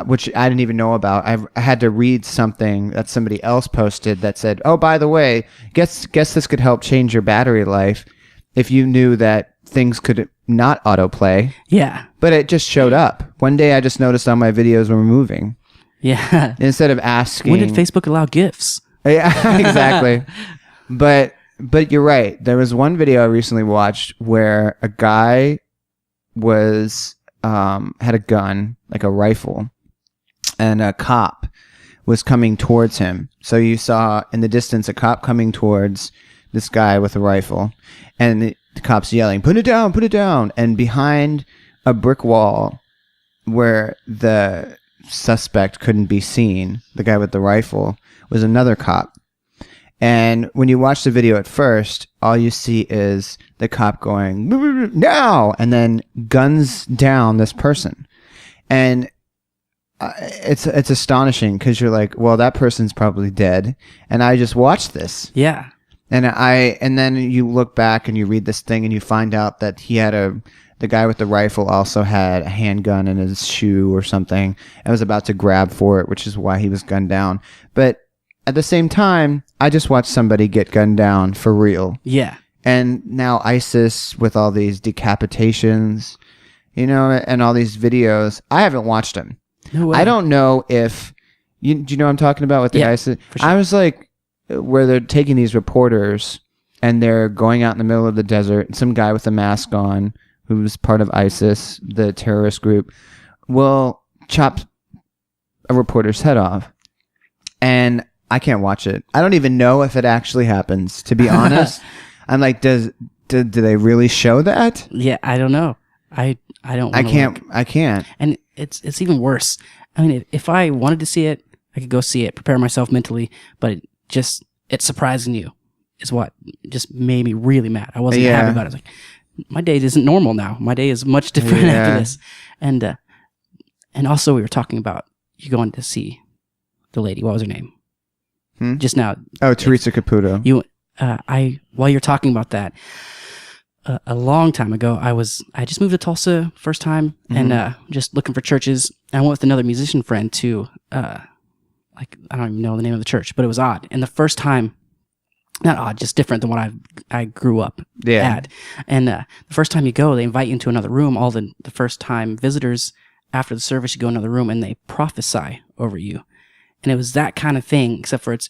which I didn't even know about, I had to read something that somebody else posted that said, oh, by the way, guess this could help change your battery life if you knew that things could not autoplay. Yeah. But it just showed up. One day I just noticed all my videos were moving. Yeah. Instead of asking. When did Facebook allow GIFs? Yeah, exactly. But you're right. There was one video I recently watched where a guy was had a gun, like a rifle, and a cop was coming towards him. So you saw in the distance a cop coming towards this guy with a rifle, and the cop's yelling, "Put it down, put it down!" And behind a brick wall where the suspect couldn't be seen, the guy with the rifle, was another cop. And when you watch the video at first, all you see is the cop going, "Now!" and then guns down this person. And it's astonishing because you're like, well, that person's probably dead. And I just watched this. Yeah. And then you look back and you read this thing and you find out that the guy with the rifle also had a handgun in his shoe or something and was about to grab for it, which is why he was gunned down. But at the same time, I just watched somebody get gunned down for real. Yeah. And now ISIS with all these decapitations, and all these videos, I haven't watched them. No way. I don't know if, do you know what I'm talking about with the ISIS? For sure. I was like, where they're taking these reporters and they're going out in the middle of the desert, and some guy with a mask on who's part of ISIS, the terrorist group, will chop a reporter's head off. And I can't watch it. I don't even know if it actually happens, to be honest. I'm like, do they really show that? Yeah, I don't know. I don't. I can't. And it's even worse. I mean, if I wanted to see it, I could go see it, prepare myself mentally. But it's surprising you is what just made me really mad. I wasn't happy about it. I was like, my day isn't normal now. My day is much different after this. And also we were talking about you going to see the lady. What was her name? Just now. Oh, Teresa Caputo. While you're talking about that, a long time ago, I just moved to Tulsa first time and just looking for churches. And I went with another musician friend to I don't even know the name of the church, but it was odd. And the first time, not odd, just different than what I grew up at. And the first time you go, they invite you into another room. All the first time visitors after the service, you go in another room and they prophesy over you. And it was that kind of thing, except for it's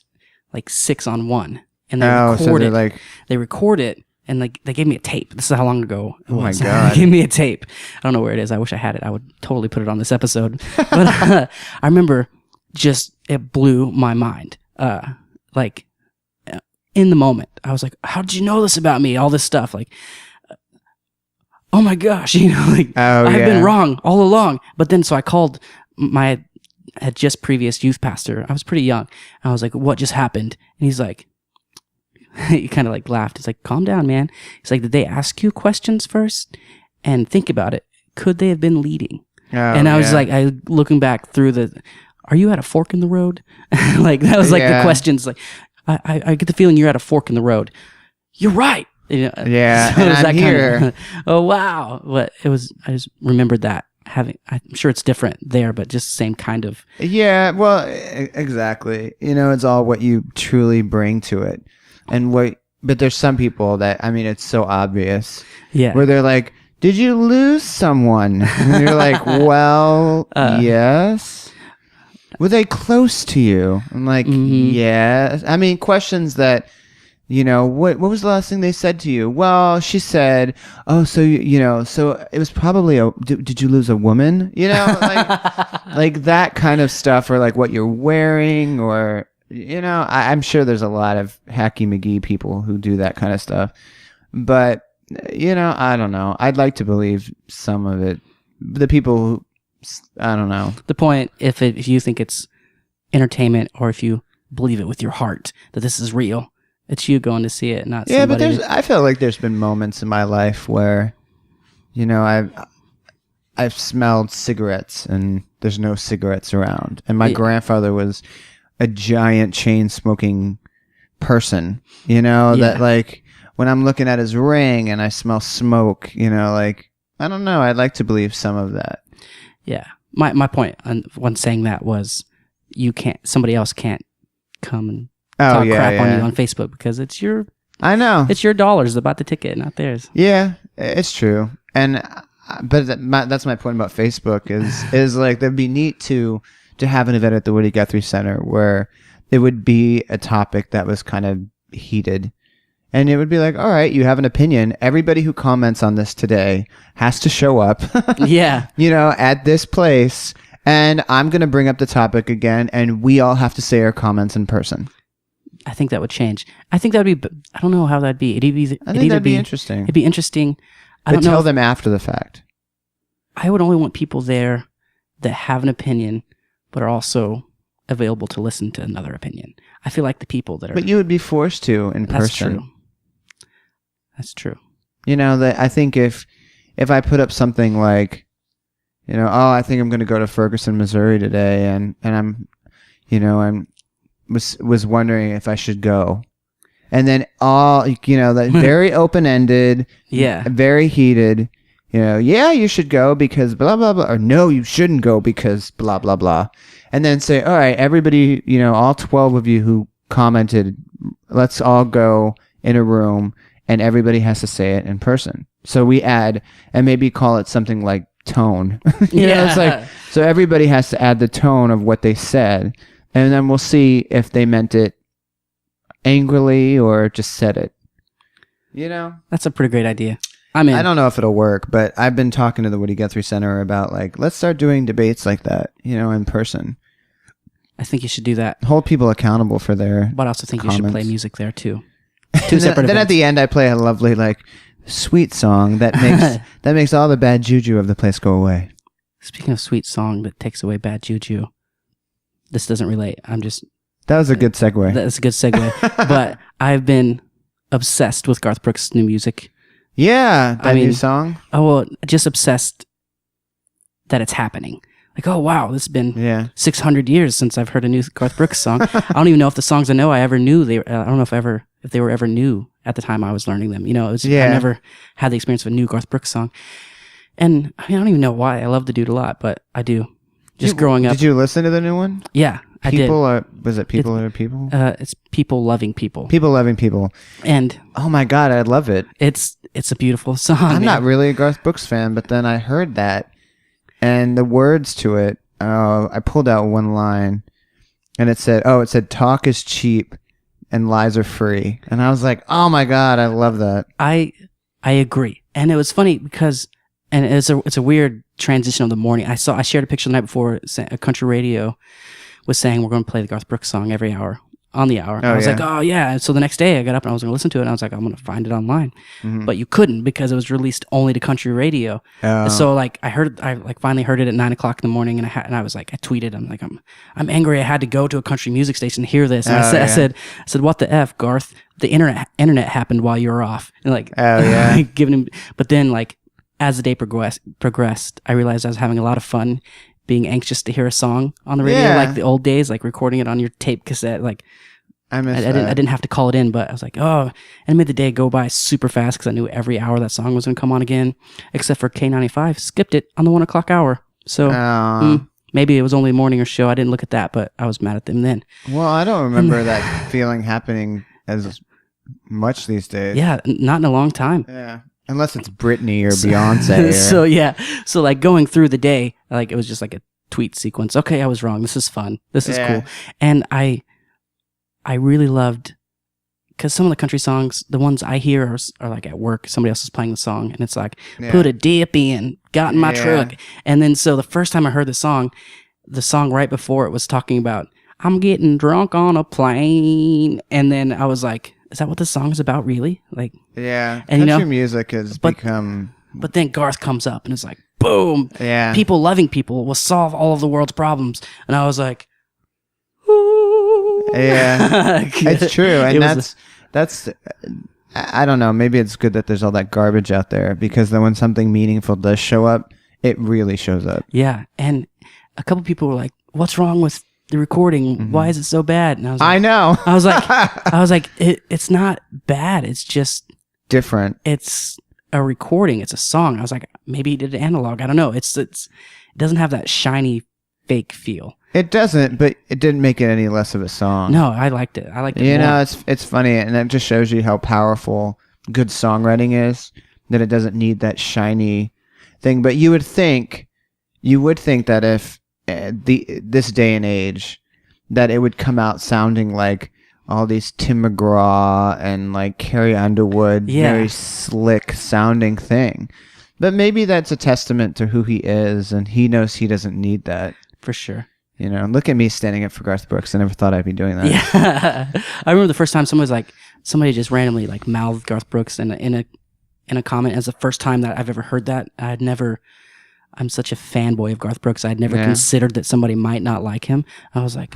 like 6-on-1. And they record it. They record it, and they gave me a tape. This is how long ago it was. My God. They gave me a tape. I don't know where it is. I wish I had it. I would totally put it on this episode. But I remember it blew my mind. In the moment, I was like, how did you know this about me? All this stuff. Like, oh my gosh, I've been wrong all along. But then, so I called my previous youth pastor. I was pretty young. And I was like, what just happened? And he's like, he kind of like laughed. He's like, calm down, man. He's like, did they ask you questions first? And think about it. Could they have been leading? And I was like, looking back through are you at a fork in the road? Like, that was like the questions. Like, I get the feeling you're at a fork in the road. You're right. Yeah. So and I'm here. Oh, wow. But I just remembered that. I'm sure it's different there, but just the same kind of. Yeah, well, exactly. It's all what you truly bring to it. But there's some people that, it's so obvious. Yeah. Where they're like, did you lose someone? And you're like, well, yes. Were they close to you? I'm like, yes. Questions that, what was the last thing they said to you? Well, she said, oh, so, so it was probably did you lose a woman? Like that kind of stuff, or like what you're wearing, or, I'm sure there's a lot of hacky McGee people who do that kind of stuff. But, I don't know. I'd like to believe some of it. The people who, I don't know. The point, if you think it's entertainment, or if you believe it with your heart that this is real. It's you going to see it, not Yeah, but somebody. I feel like there's been moments in my life where, you know, I've smelled cigarettes and there's no cigarettes around. And my grandfather was a giant chain smoking person, you know, that like when I'm looking at his ring and I smell smoke, you know, like, I don't know. I'd like to believe some of that. Yeah. My point when saying that was somebody else can't come and talk crap on you on Facebook because it's your dollars about the ticket, not theirs. Yeah, it's true. And but that's my point about Facebook is like that'd be neat to have an event at the Woody Guthrie Center where it would be a topic that was kind of heated. And it would be like, all right, you have an opinion. Everybody who comments on this today has to show up. Yeah. You know, at this place. And I'm going to bring up the topic again. And we all have to say our comments in person. I think that would change. I think that would be, I don't know how that'd be. I think that'd be interesting. It'd be interesting. I don't know. Tell them after the fact. I would only want people there that have an opinion, but are also available to listen to another opinion. I feel like the people that are... But you would be forced to in person. That's true. That's true. You know, I think if I put up something like, you know, I think I'm going to go to Ferguson, Missouri today, and I'm, you know, was wondering if I should go, and then all, you know, that very open ended, very heated, you know, yeah, you should go because blah blah blah, or no, you shouldn't go because blah blah blah, and then say, all right, everybody, you know, all 12 of you who commented, let's all go in a room. And everybody has to say it in person. So we add, and maybe call it something like tone. You know, it's like, so everybody has to add the tone of what they said. And then we'll see if they meant it angrily or just said it. You know? That's a pretty great idea. I don't know if it'll work, but I've been talking to the Woody Guthrie Center about like, let's start doing debates like that, you know, in person. I think you should do that. Hold people accountable for their But I also think comments. You should play music there too. Then at the end, I play a lovely, like, sweet song that makes all the bad juju of the place go away. Speaking of sweet song that takes away bad juju, this doesn't relate. That was a good segue. That's a good segue. But I've been obsessed with Garth Brooks' new music. Yeah, new song. Oh, well, just obsessed that it's happening. Like, oh wow, this has been 600 years since I've heard a new Garth Brooks song. I don't even know if the songs I know I ever knew. I don't know if they were ever new at the time I was learning them. You know, I never had the experience of a new Garth Brooks song. And I mean, I don't even know why. I love the dude a lot, but I do. Growing up. Did you listen to the new one? Yeah, I did. Was it People Are People? It's People Loving People. People Loving People. And oh my God, I love it. It's a beautiful song. I'm not really a Garth Brooks fan, but then I heard that. And the words to it, I pulled out one line, and it said, talk is cheap and lies are free. And I was like, oh my God, I love that. I agree. And it was funny because, and it's a weird transition of the morning. I shared a picture the night before, a country radio was saying we're going to play the Garth Brooks song every hour. On the hour. I was like, oh yeah. And so the next day I got up and I was going to listen to it and I was like, I'm going to find it online. Mm-hmm. But you couldn't because it was released only to country radio. Oh. So like I finally heard it at 9:00 in the morning and I was like, I tweeted, I'm like, I'm angry. I had to go to a country music station to hear this. And I said, what the F, Garth? The internet happened while you were off. And like, giving him, but then like as the day progressed, I realized I was having a lot of fun being anxious to hear a song on the radio, like the old days, like recording it on your tape cassette. Like I didn't have to call it in, but I was like, oh, and it made the day go by super fast because I knew every hour that song was going to come on again, except for K95 skipped it on the 1:00 hour. So maybe it was only a morning or show. I didn't look at that, but I was mad at them then. Well, I don't remember that feeling happening as much these days. Yeah, not in a long time. Yeah. Unless it's Britney or Beyonce. So like going through the day, like it was just like a tweet sequence. Okay, I was wrong. This is fun. This is cool. And I really loved, because some of the country songs, the ones I hear are like at work. Somebody else is playing the song, and it's like, put a dip in, got in my truck. And then so the first time I heard the song right before it was talking about, I'm getting drunk on a plane. And then I was like, is that what the song is about, really? Like, yeah, and country music has become. But then Garth comes up and it's like, boom, people loving people will solve all of the world's problems. And I was like, ooh. Yeah, it's true, and that's. I don't know. Maybe it's good that there's all that garbage out there, because then when something meaningful does show up, it really shows up. Yeah, and a couple people were like, "What's wrong with the recording? Mm-hmm. Why is it so bad?" And I was like, I know. I was like, it's not bad. It's just different. It's a recording. It's a song. I was like, maybe he did an analog. I don't know. It doesn't have that shiny fake feel. It doesn't, but it didn't make it any less of a song. No, I liked it. I liked it You more. know, it's funny, and it just shows you how powerful good songwriting is, that it doesn't need that shiny thing. But you would think that if this day and age, that it would come out sounding like all these Tim McGraw and like Carrie Underwood, very slick sounding thing. But maybe that's a testament to who he is, and he knows he doesn't need that. For sure. You know, look at me standing up for Garth Brooks. I never thought I'd be doing that. Yeah. I remember the first time somebody just randomly like mouthed Garth Brooks in a comment as the first time that I've ever heard that. I'm such a fanboy of Garth Brooks. I'd never considered that somebody might not like him. I was like,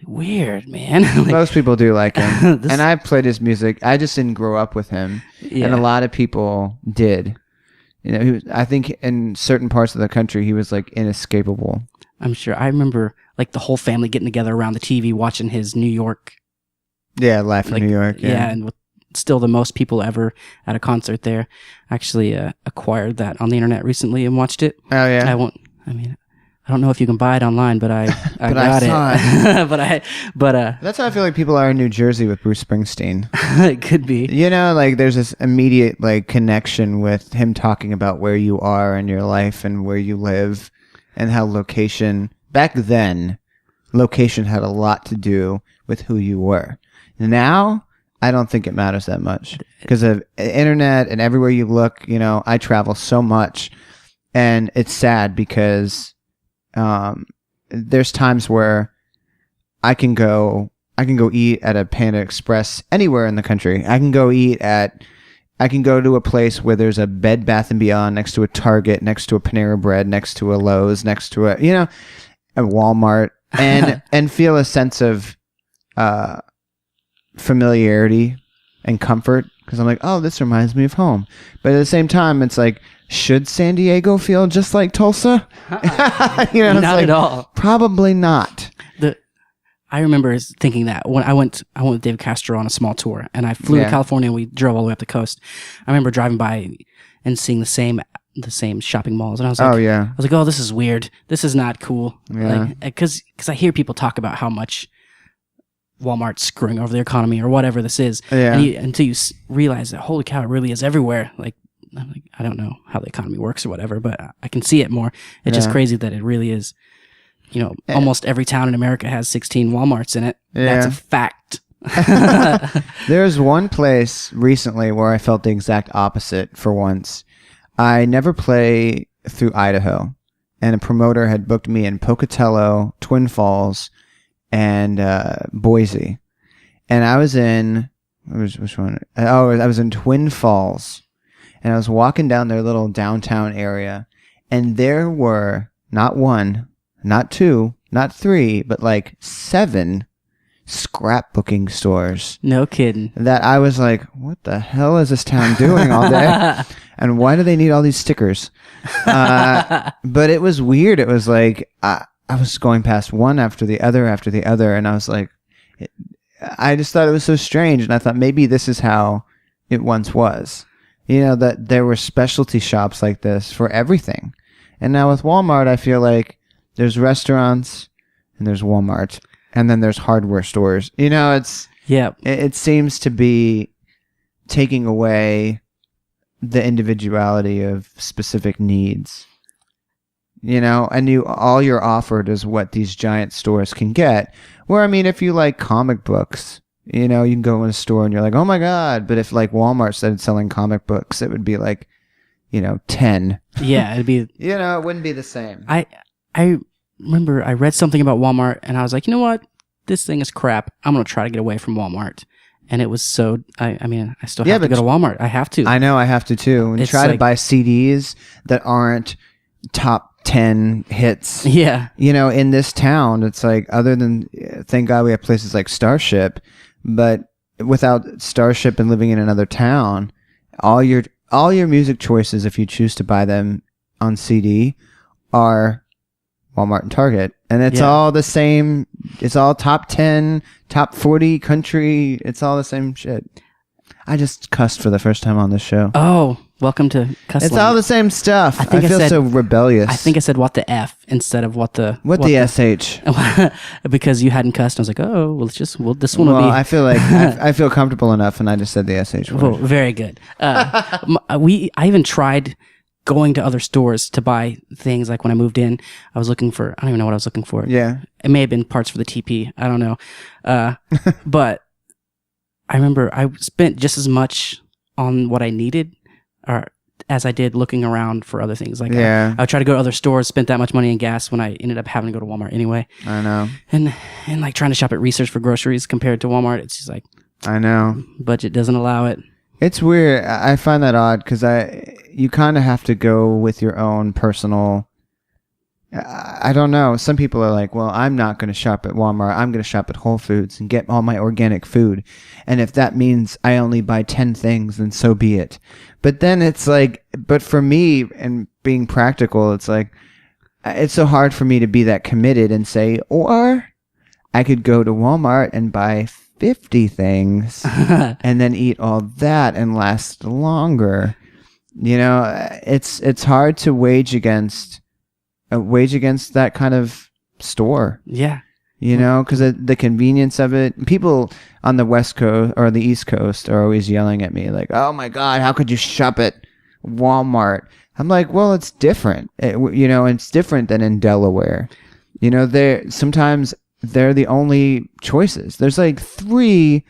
weird, man. Like, most people do like him. And I played his music. I just didn't grow up with him. Yeah. And a lot of people did. You know, I think in certain parts of the country, he was like inescapable. I'm sure. I remember like the whole family getting together around the TV watching his New York. Yeah, live from New York. Yeah, and with still the most people ever at a concert there. Actually acquired that on the internet recently and watched it. Oh yeah. I don't know if you can buy it online, but I got it. But that's how I feel like people are in New Jersey with Bruce Springsteen. It could be. You know, like there's this immediate like connection with him talking about where you are in your life and where you live. And how back then, location had a lot to do with who you were. Now, I don't think it matters that much. Because of internet and everywhere you look, you know, I travel so much. And it's sad because there's times where I can go eat at a Panda Express anywhere in the country. I can go to a place where there's a Bed Bath & Beyond next to a Target, next to a Panera Bread, next to a Lowe's, next to a Walmart, and feel a sense of familiarity and comfort, because I'm like, oh, this reminds me of home. But at the same time, it's like, should San Diego feel just like Tulsa? Not at all. Probably not. I remember thinking that when I went with David Castro on a small tour, and I flew to California and we drove all the way up the coast. I remember driving by and seeing the same shopping malls, and I was like, I was like, oh, this is weird. This is not cool. Yeah. Because I hear people talk about how much Walmart's screwing over the economy or whatever this is. Yeah. And until you realize that, holy cow, it really is everywhere. Like, I'm like, I don't know how the economy works or whatever, but I can see it more. It's just crazy that it really is. You know, almost every town in America has 16 Walmarts in it. Yeah. That's a fact. There's one place recently where I felt the exact opposite for once. I never play through Idaho, and a promoter had booked me in Pocatello, Twin Falls, and Boise. And I was in, which one? Oh, I was in Twin Falls, and I was walking down their little downtown area, and there were not one, not two, not three, but like 7 scrapbooking stores. No kidding. That I was like, what the hell is this town doing all day? And why do they need all these stickers? But it was weird. It was like, I was going past one after the other, and I was like, I just thought it was so strange. And I thought maybe this is how it once was. You know, that there were specialty shops like this for everything. And now with Walmart, I feel like there's restaurants and there's Walmart and then there's hardware stores. You know, it seems to be taking away the individuality of specific needs. You know, and all you're offered is what these giant stores can get. Where, I mean, if you like comic books, you know, you can go in a store and you're like, oh my God. But if like Walmart started selling comic books, it would be like, 10. Yeah, it'd be. It wouldn't be the same. I remember I read something about Walmart and I was like, you know what? This thing is crap. I'm going to try to get away from Walmart. And it was so, I still have to go to Walmart. I have to. I know, I have to too. And try to buy CDs that aren't top 10 hits. Yeah. You know, in this town, it's like, other than, thank God we have places like Starship, but without Starship and living in another town, all your music choices, if you choose to buy them on CD, are Walmart and Target. And it's all the same. It's all top 10, top 40 country. It's all the same shit. I just cussed for the first time on this show. Oh, welcome to Cuss It's Land. all the same stuff. I feel said, so rebellious. I think I said what the F instead of what the SH? Because you hadn't cussed. I was like, oh, well, this one will be. I feel like I feel comfortable enough, and I just said the SH word. Well, very good. I even tried going to other stores to buy things. Like when I moved in, I was looking for, I don't even know what I was looking for. Yeah. It may have been parts for the TP. I don't know. But I remember I spent just as much on what I needed as I did looking around for other things. Like I would try to go to other stores, spent that much money in gas when I ended up having to go to Walmart anyway. I know. And like trying to shop at Research for groceries compared to Walmart, it's just like, I know. Budget doesn't allow it. It's weird. I find that odd because you kind of have to go with your own personal. I don't know. Some people are like, well, I'm not going to shop at Walmart. I'm going to shop at Whole Foods and get all my organic food. And if that means I only buy 10 things, then so be it. But then it's like, but for me and being practical, it's like, it's so hard for me to be that committed and say, or I could go to Walmart and buy 50 things and then eat all that and last longer. You know, it's hard to wage against that kind of store. Yeah. You know, because the convenience of it. People on the West Coast or the East Coast are always yelling at me like, oh my God, how could you shop at Walmart? I'm like, well, it's different. It's different than in Delaware. You know, they're the only choices. There's like 3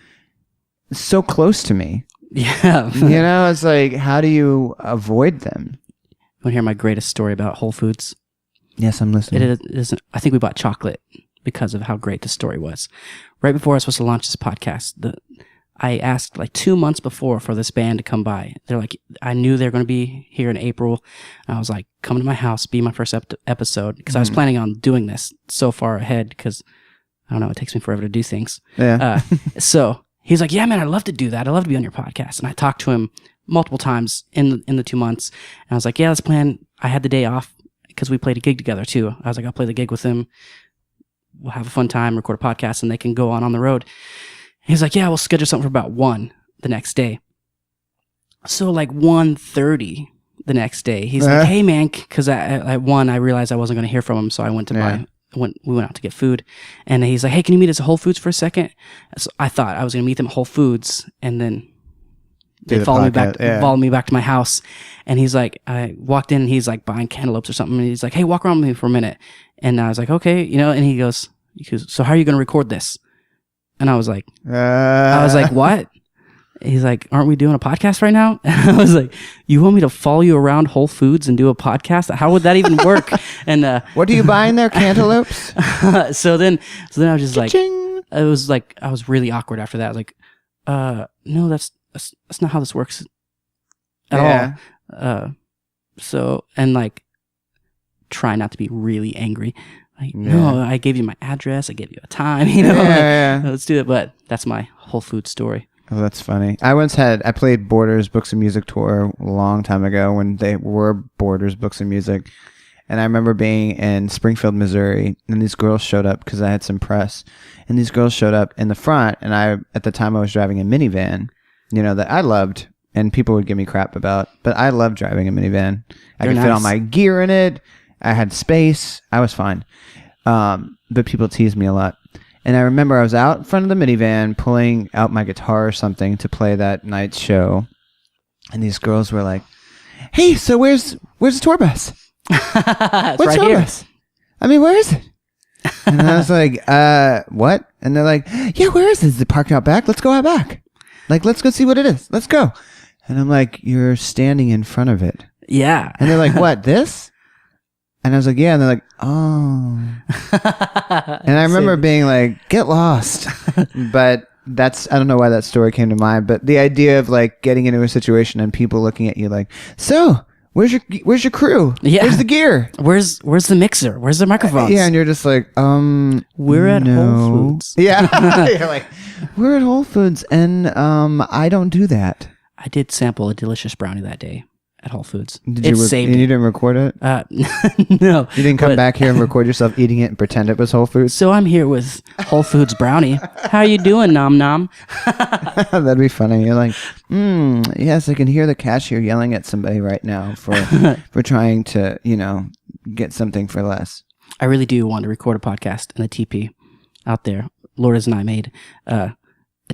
so close to me. Yeah. You know, it's like, how do you avoid them? You want to hear my greatest story about Whole Foods? Yes, I'm listening. It isn't. I think we bought chocolate because of how great the story was. Right before I was supposed to launch this podcast, I asked like 2 months before for this band to come by. They're like, I knew they were going to be here in April. And I was like, come to my house, be my first episode. Because I was planning on doing this so far ahead because, I don't know, it takes me forever to do things. Yeah. So he's like, yeah, man, I'd love to do that. I'd love to be on your podcast. And I talked to him multiple times in the 2 months. And I was like, yeah, let's plan. I had the day off because we played a gig together too. I was like, I'll play the gig with him. We'll have a fun time, record a podcast, and they can go on the road. He's like, yeah, we'll schedule something for about 1 the next day. So like 1:30 the next day, he's like, hey man, because at 1 I realized I wasn't going to hear from him, so I went to we went out to get food, and he's like, hey, can you meet us at Whole Foods for a second? So I thought I was going to meet them at Whole Foods, and then they followed me back to my house. And he's like, I walked in and he's like buying cantaloupes or something. And he's like, hey, walk around with me for a minute. And I was like, okay, and he goes, so how are you going to record this? And I was like, what? He's like, aren't we doing a podcast right now? And I was like, you want me to follow you around Whole Foods and do a podcast? How would that even work? And what are you buying there? Cantaloupes? So then I was just Cha-ching. like, it was like, I was really awkward after that. Like, no, that's not how this works at all. So, and like, try not to be really angry. Like, no, I gave you my address. I gave you a time, let's do it. But that's my Whole Foods story. Oh, that's funny. I played Borders Books and Music tour a long time ago when they were Borders Books and Music. And I remember being in Springfield, Missouri, and these girls showed up because I had some press. And these girls showed up in the front, and at the time I was driving a minivan, that I loved, and people would give me crap about, but I loved driving a minivan. I could fit all my gear in it. I had space. I was fine. But people teased me a lot. And I remember I was out in front of the minivan pulling out my guitar or something to play that night's show. And these girls were like, hey, so where's the tour bus? What's right tour here. bus? I mean, where is it? And I was like, what? And they're like, yeah, where is it? Is it parked out back? Let's go out back. Like, let's go see what it is. Let's go. And I'm like, you're standing in front of it. Yeah. And they're like, what, this? And I was like, yeah. And they're like, oh. And I remember being like, get lost. But I don't know why that story came to mind. But the idea of like getting into a situation and people looking at you like, so where's your crew? Yeah. Where's the gear? Where's the mixer? Where's the microphones? Yeah, and you're just like, we're at Whole Foods. Yeah, you're like, we're at Whole Foods, and I don't do that. I did sample a delicious brownie that day at Whole Foods. Did it you? saved And you it. didn't record it? No. You didn't come back here and record yourself eating it and pretend it was Whole Foods? So I'm here with Whole Foods brownie. How you doing, Nom Nom? That'd be funny. You're like, yes, I can hear the cashier yelling at somebody right now for trying to, get something for less. I really do want to record a podcast in a teepee out there. Lourdes and I made a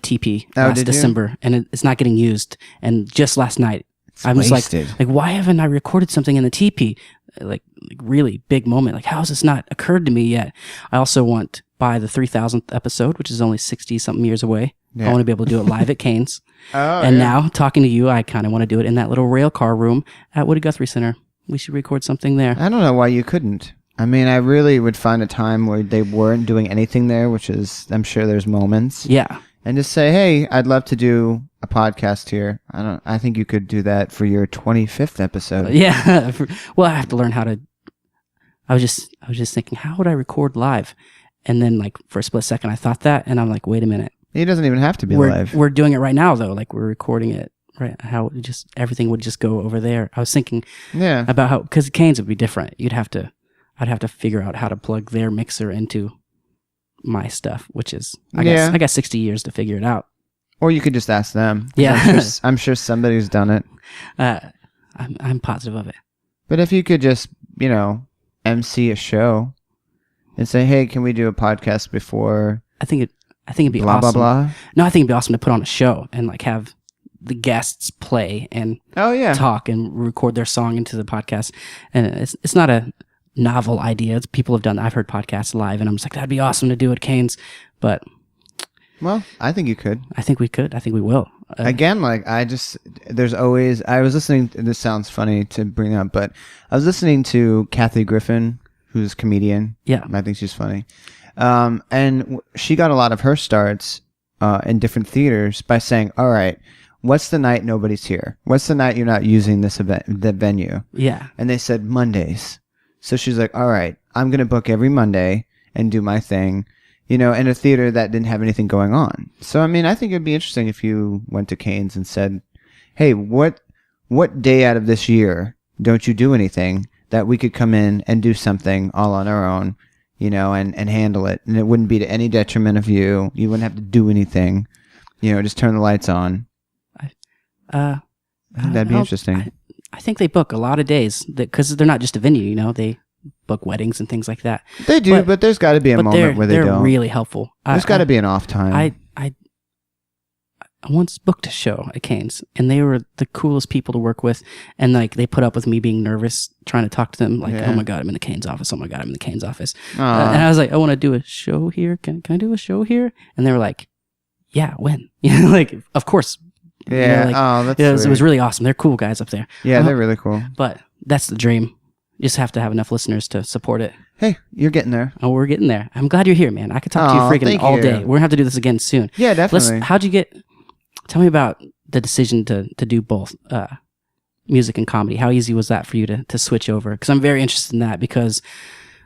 teepee last December, and it's not getting used. And just last night, I was like, why haven't I recorded something in the teepee? Like really big moment. Like, how has this not occurred to me yet? I also want, by the 3000th episode, which is only 60 something years away, I want to be able to do it live at Cane's. Now, talking to you, I kind of want to do it in that little rail car room at Woody Guthrie Center. We should record something there. I don't know why you couldn't. I mean, I really would find a time where they weren't doing anything there, which is, I'm sure there's moments. Yeah. And just say, hey, I'd love to do a podcast here. I think you could do that for your 25th episode. Yeah. Well, I have to learn how to. I was just thinking, how would I record live? And then, like, for a split second, I thought that, and I'm like, wait a minute. It doesn't even have to be live. We're doing it right now, though. Like, we're recording it right. How everything would just go over there. I was thinking, about how, because Cane's would be different. I'd have to figure out how to plug their mixer into my stuff, which is I got 60 years to figure it out. Or you could just ask them. Yeah. I'm sure somebody's done it. I'm positive of it. But if you could just, MC a show and say, hey, can we do a podcast before? I think it'd be blah, awesome. Blah, blah. No, I think it'd be awesome to put on a show and like have the guests play and talk and record their song into the podcast. And it's not a novel idea. People have done that. I've heard podcasts live, and I'm just like, that'd be awesome to do at Cane's. But well, I think you could. I think we could. I think we will. Again, like I was listening. This sounds funny to bring up, but I was listening to Kathy Griffin, who's a comedian. Yeah, I think she's funny. And she got a lot of her starts in different theaters by saying, all right, what's the night nobody's here? What's the night you're not using the venue? Yeah. And they said Mondays. So she's like, all right, I'm going to book every Monday and do my thing, in a theater that didn't have anything going on. So, I mean, I think it'd be interesting if you went to Cane's and said, hey, what day out of this year don't you do anything that we could come in and do something all on our own, and handle it. And it wouldn't be to any detriment of you. You wouldn't have to do anything, just turn the lights on. That'd be interesting. I think they book a lot of days because they're not just a venue, they book weddings and things like that. They do, but there's got to be a moment where they don't. They're really helpful. There's got to be an off time. I once booked a show at Cane's, and they were the coolest people to work with, and like they put up with me being nervous trying to talk to them, like, oh my god, I'm in the Cane's office. Oh my god, I'm in the Cane's office. And I was like, I want to do a show here. Can I do a show here? And they were like, yeah, when? Like, of course. Yeah. It was really awesome. They're cool guys up there. Yeah, they're really cool. But that's the dream. You just have to have enough listeners to support it. Hey, you're getting there. Oh, we're getting there. I'm glad you're here, man. I could talk to you freaking all day. We're going to have to do this again soon. Yeah, definitely. Tell me about the decision to do both music and comedy. How easy was that for you to switch over? Because I'm very interested in that because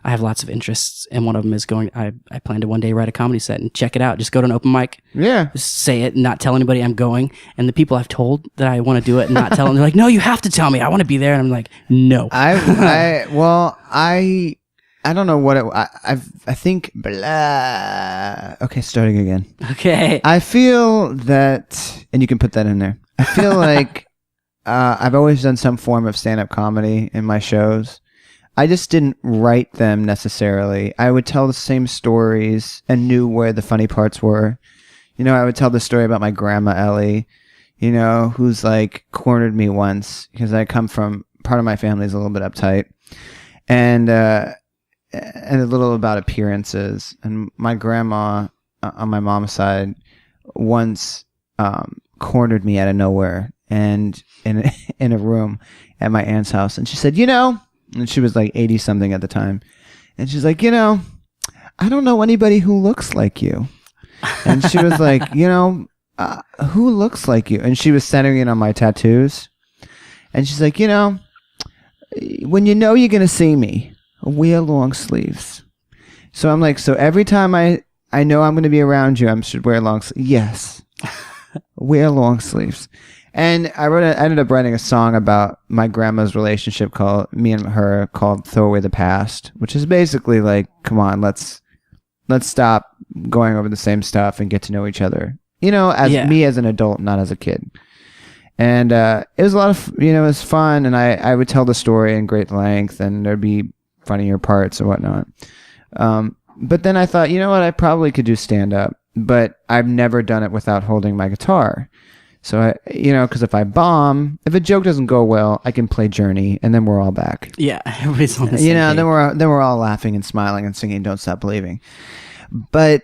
I have lots of interests, and one of them is I plan to one day write a comedy set and check it out. Just go to an open mic. Yeah. Just say it and not tell anybody I'm going. And the people I've told that I want to do it and not tell them, they're like, no, you have to tell me. I want to be there. And I'm like, no. I don't know what I think, blah. Okay, starting again. Okay. I feel that, and you can put that in there. I feel like I've always done some form of stand-up comedy in my shows. I just didn't write them necessarily. I would tell the same stories and knew where the funny parts were. I would tell the story about my grandma Ellie, who's like cornered me once because I come from, part of my family is a little bit uptight. And a little about appearances. And my grandma on my mom's side once cornered me out of nowhere and in a room at my aunt's house. And she said, and she was like 80 something at the time. And she's like, I don't know anybody who looks like you. And she was like, who looks like you? And she was centering it on my tattoos. And she's like, when you know you're going to see me, wear long sleeves. So I'm like, so every time I know I'm going to be around you, I should wear long sleeves. Yes. Wear long sleeves. And I ended up writing a song about my grandma's relationship called Throw Away the Past, which is basically like, come on, let's stop going over the same stuff and get to know each other. Me as an adult, not as a kid. And it was a lot of, it was fun, and I would tell the story in great length, and there'd be funnier parts and whatnot. But then I thought, you know what, I probably could do stand-up, but I've never done it without holding my guitar. So, because if if a joke doesn't go well, I can play Journey, and then we're all back. Yeah, everybody's on the same page. Then we're all laughing and smiling and singing Don't Stop Believing. But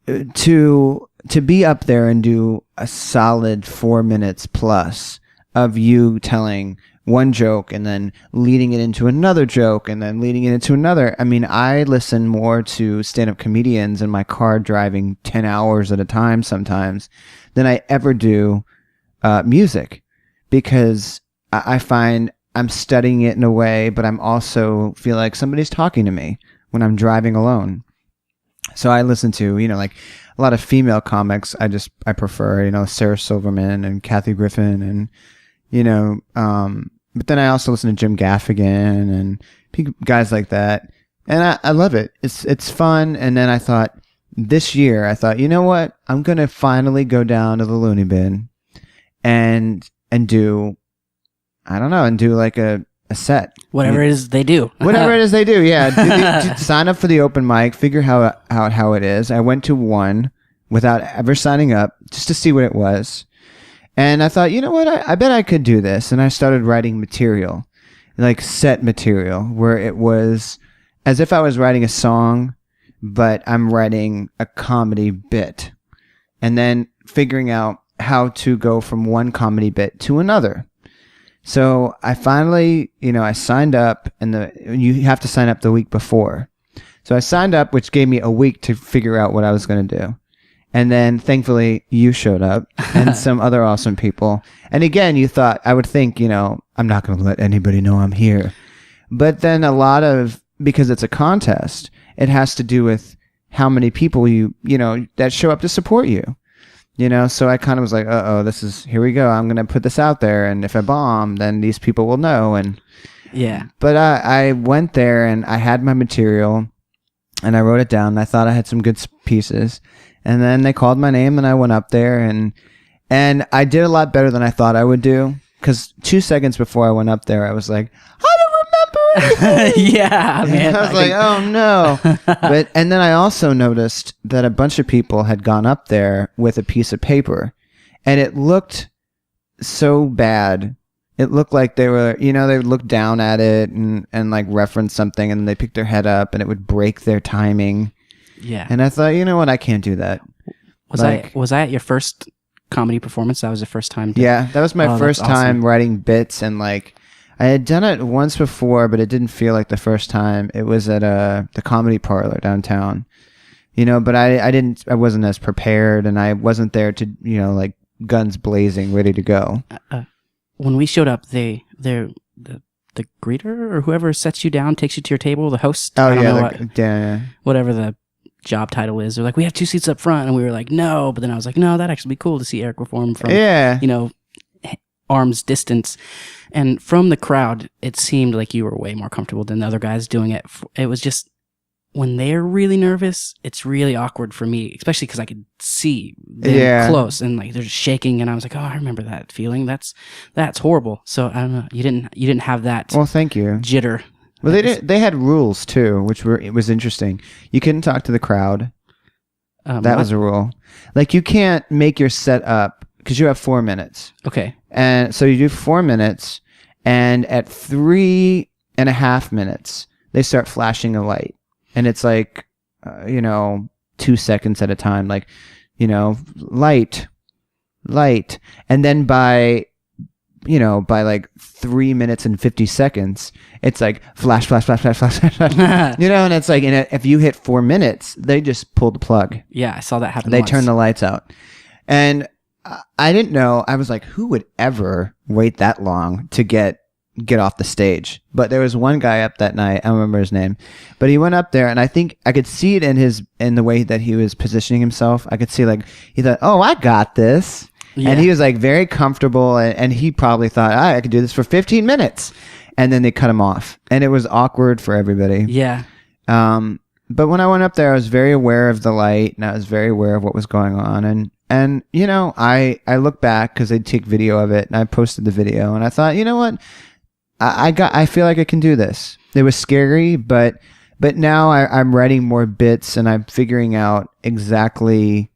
to be up there and do a solid 4 minutes plus of you telling one joke and then leading it into another joke and then leading it into another. I mean, I listen more to stand-up comedians in my car driving 10 hours at a time sometimes than I ever do music, because I find I'm studying it in a way, but I'm also feel like somebody's talking to me when I'm driving alone. So I listen to, like a lot of female comics. I prefer, Sarah Silverman and Kathy Griffin and, but then I also listen to Jim Gaffigan and guys like that. And I love it. It's fun. And then I thought this year, you know what? I'm going to finally go down to the loony bin and do, I don't know, and do like a set. Whatever it is they do. Whatever it is they do, yeah. Sign up for the open mic, figure out how it is. I went to one without ever signing up just to see what it was. And I thought, you know what, I bet I could do this. And I started writing material, like set material, where it was as if I was writing a song, but I'm writing a comedy bit. And then figuring out how to go from one comedy bit to another. So I finally, I signed up, and you have to sign up the week before. So I signed up, which gave me a week to figure out what I was going to do. And then thankfully you showed up and some other awesome people. And again, I would think, I'm not going to let anybody know I'm here. But then because it's a contest, it has to do with how many people that show up to support you. So I kind of was like, here we go. I'm going to put this out there. And if I bomb, then these people will know. And yeah. But I went there and I had my material and I wrote it down. And I thought I had some good pieces. And then they called my name and I went up there and I did a lot better than I thought I would do. Because 2 seconds before I went up there, I was like, I don't remember anything. Yeah, man. I was like, oh no. And then I also noticed that a bunch of people had gone up there with a piece of paper, and it looked so bad. It looked like they were, they would look down at it and like reference something, and they pick their head up and it would break their timing. Yeah. And I thought, you know what, I can't do that. Was I at your first comedy performance? That was the first time. Yeah, that was my first time writing bits, and like I had done it once before, but it didn't feel like the first time. It was at the Comedy Parlor downtown, but I wasn't as prepared, and I wasn't there to, like guns blazing, ready to go. When we showed up, the greeter or whoever sets you down takes you to your table, the host. Oh yeah, whatever the job title is. They're like, we have 2 seats up front, and we were like, no. But then I was like, no, that'd actually be cool to see Eric perform from arm's distance. And from the crowd, it seemed like you were way more comfortable than the other guys doing it. It was just, when they're really nervous, it's really awkward for me, especially because I could see them close, and like they're just shaking, and I was like, oh, I remember that feeling. That's horrible. So I don't know. You didn't have that. Well, thank you. Jitter. Well, they had rules too, it was interesting. You couldn't talk to the crowd. That was a rule. Like, you can't make your set up because you have 4 minutes. Okay. And so you do 4 minutes, and at 3.5 minutes, they start flashing a light. And it's like, 2 seconds at a time, like, light. And then by like 3 minutes and 50 seconds, it's like flash. And it's like, if you hit 4 minutes, they just pull the plug. Yeah, I saw that happen. They once. turn the lights out. And I didn't know. I was like, who would ever wait that long to get get off the stage. But there was one guy up that night, I don't remember his name, but he went up there, and I think I could see it in the way that he was positioning himself. I could see like he thought, "Oh, I got this." Yeah. And he was like very comfortable, and he probably thought, I could do this for 15 minutes. And then they cut him off, and it was awkward for everybody. Yeah. But when I went up there, I was very aware of the light, and I was very aware of what was going on. And you know, I look back because they'd take video of it, and I posted the video, and I thought, you know what, I feel like I can do this. It was scary, but now I'm writing more bits, and I'm figuring out exactly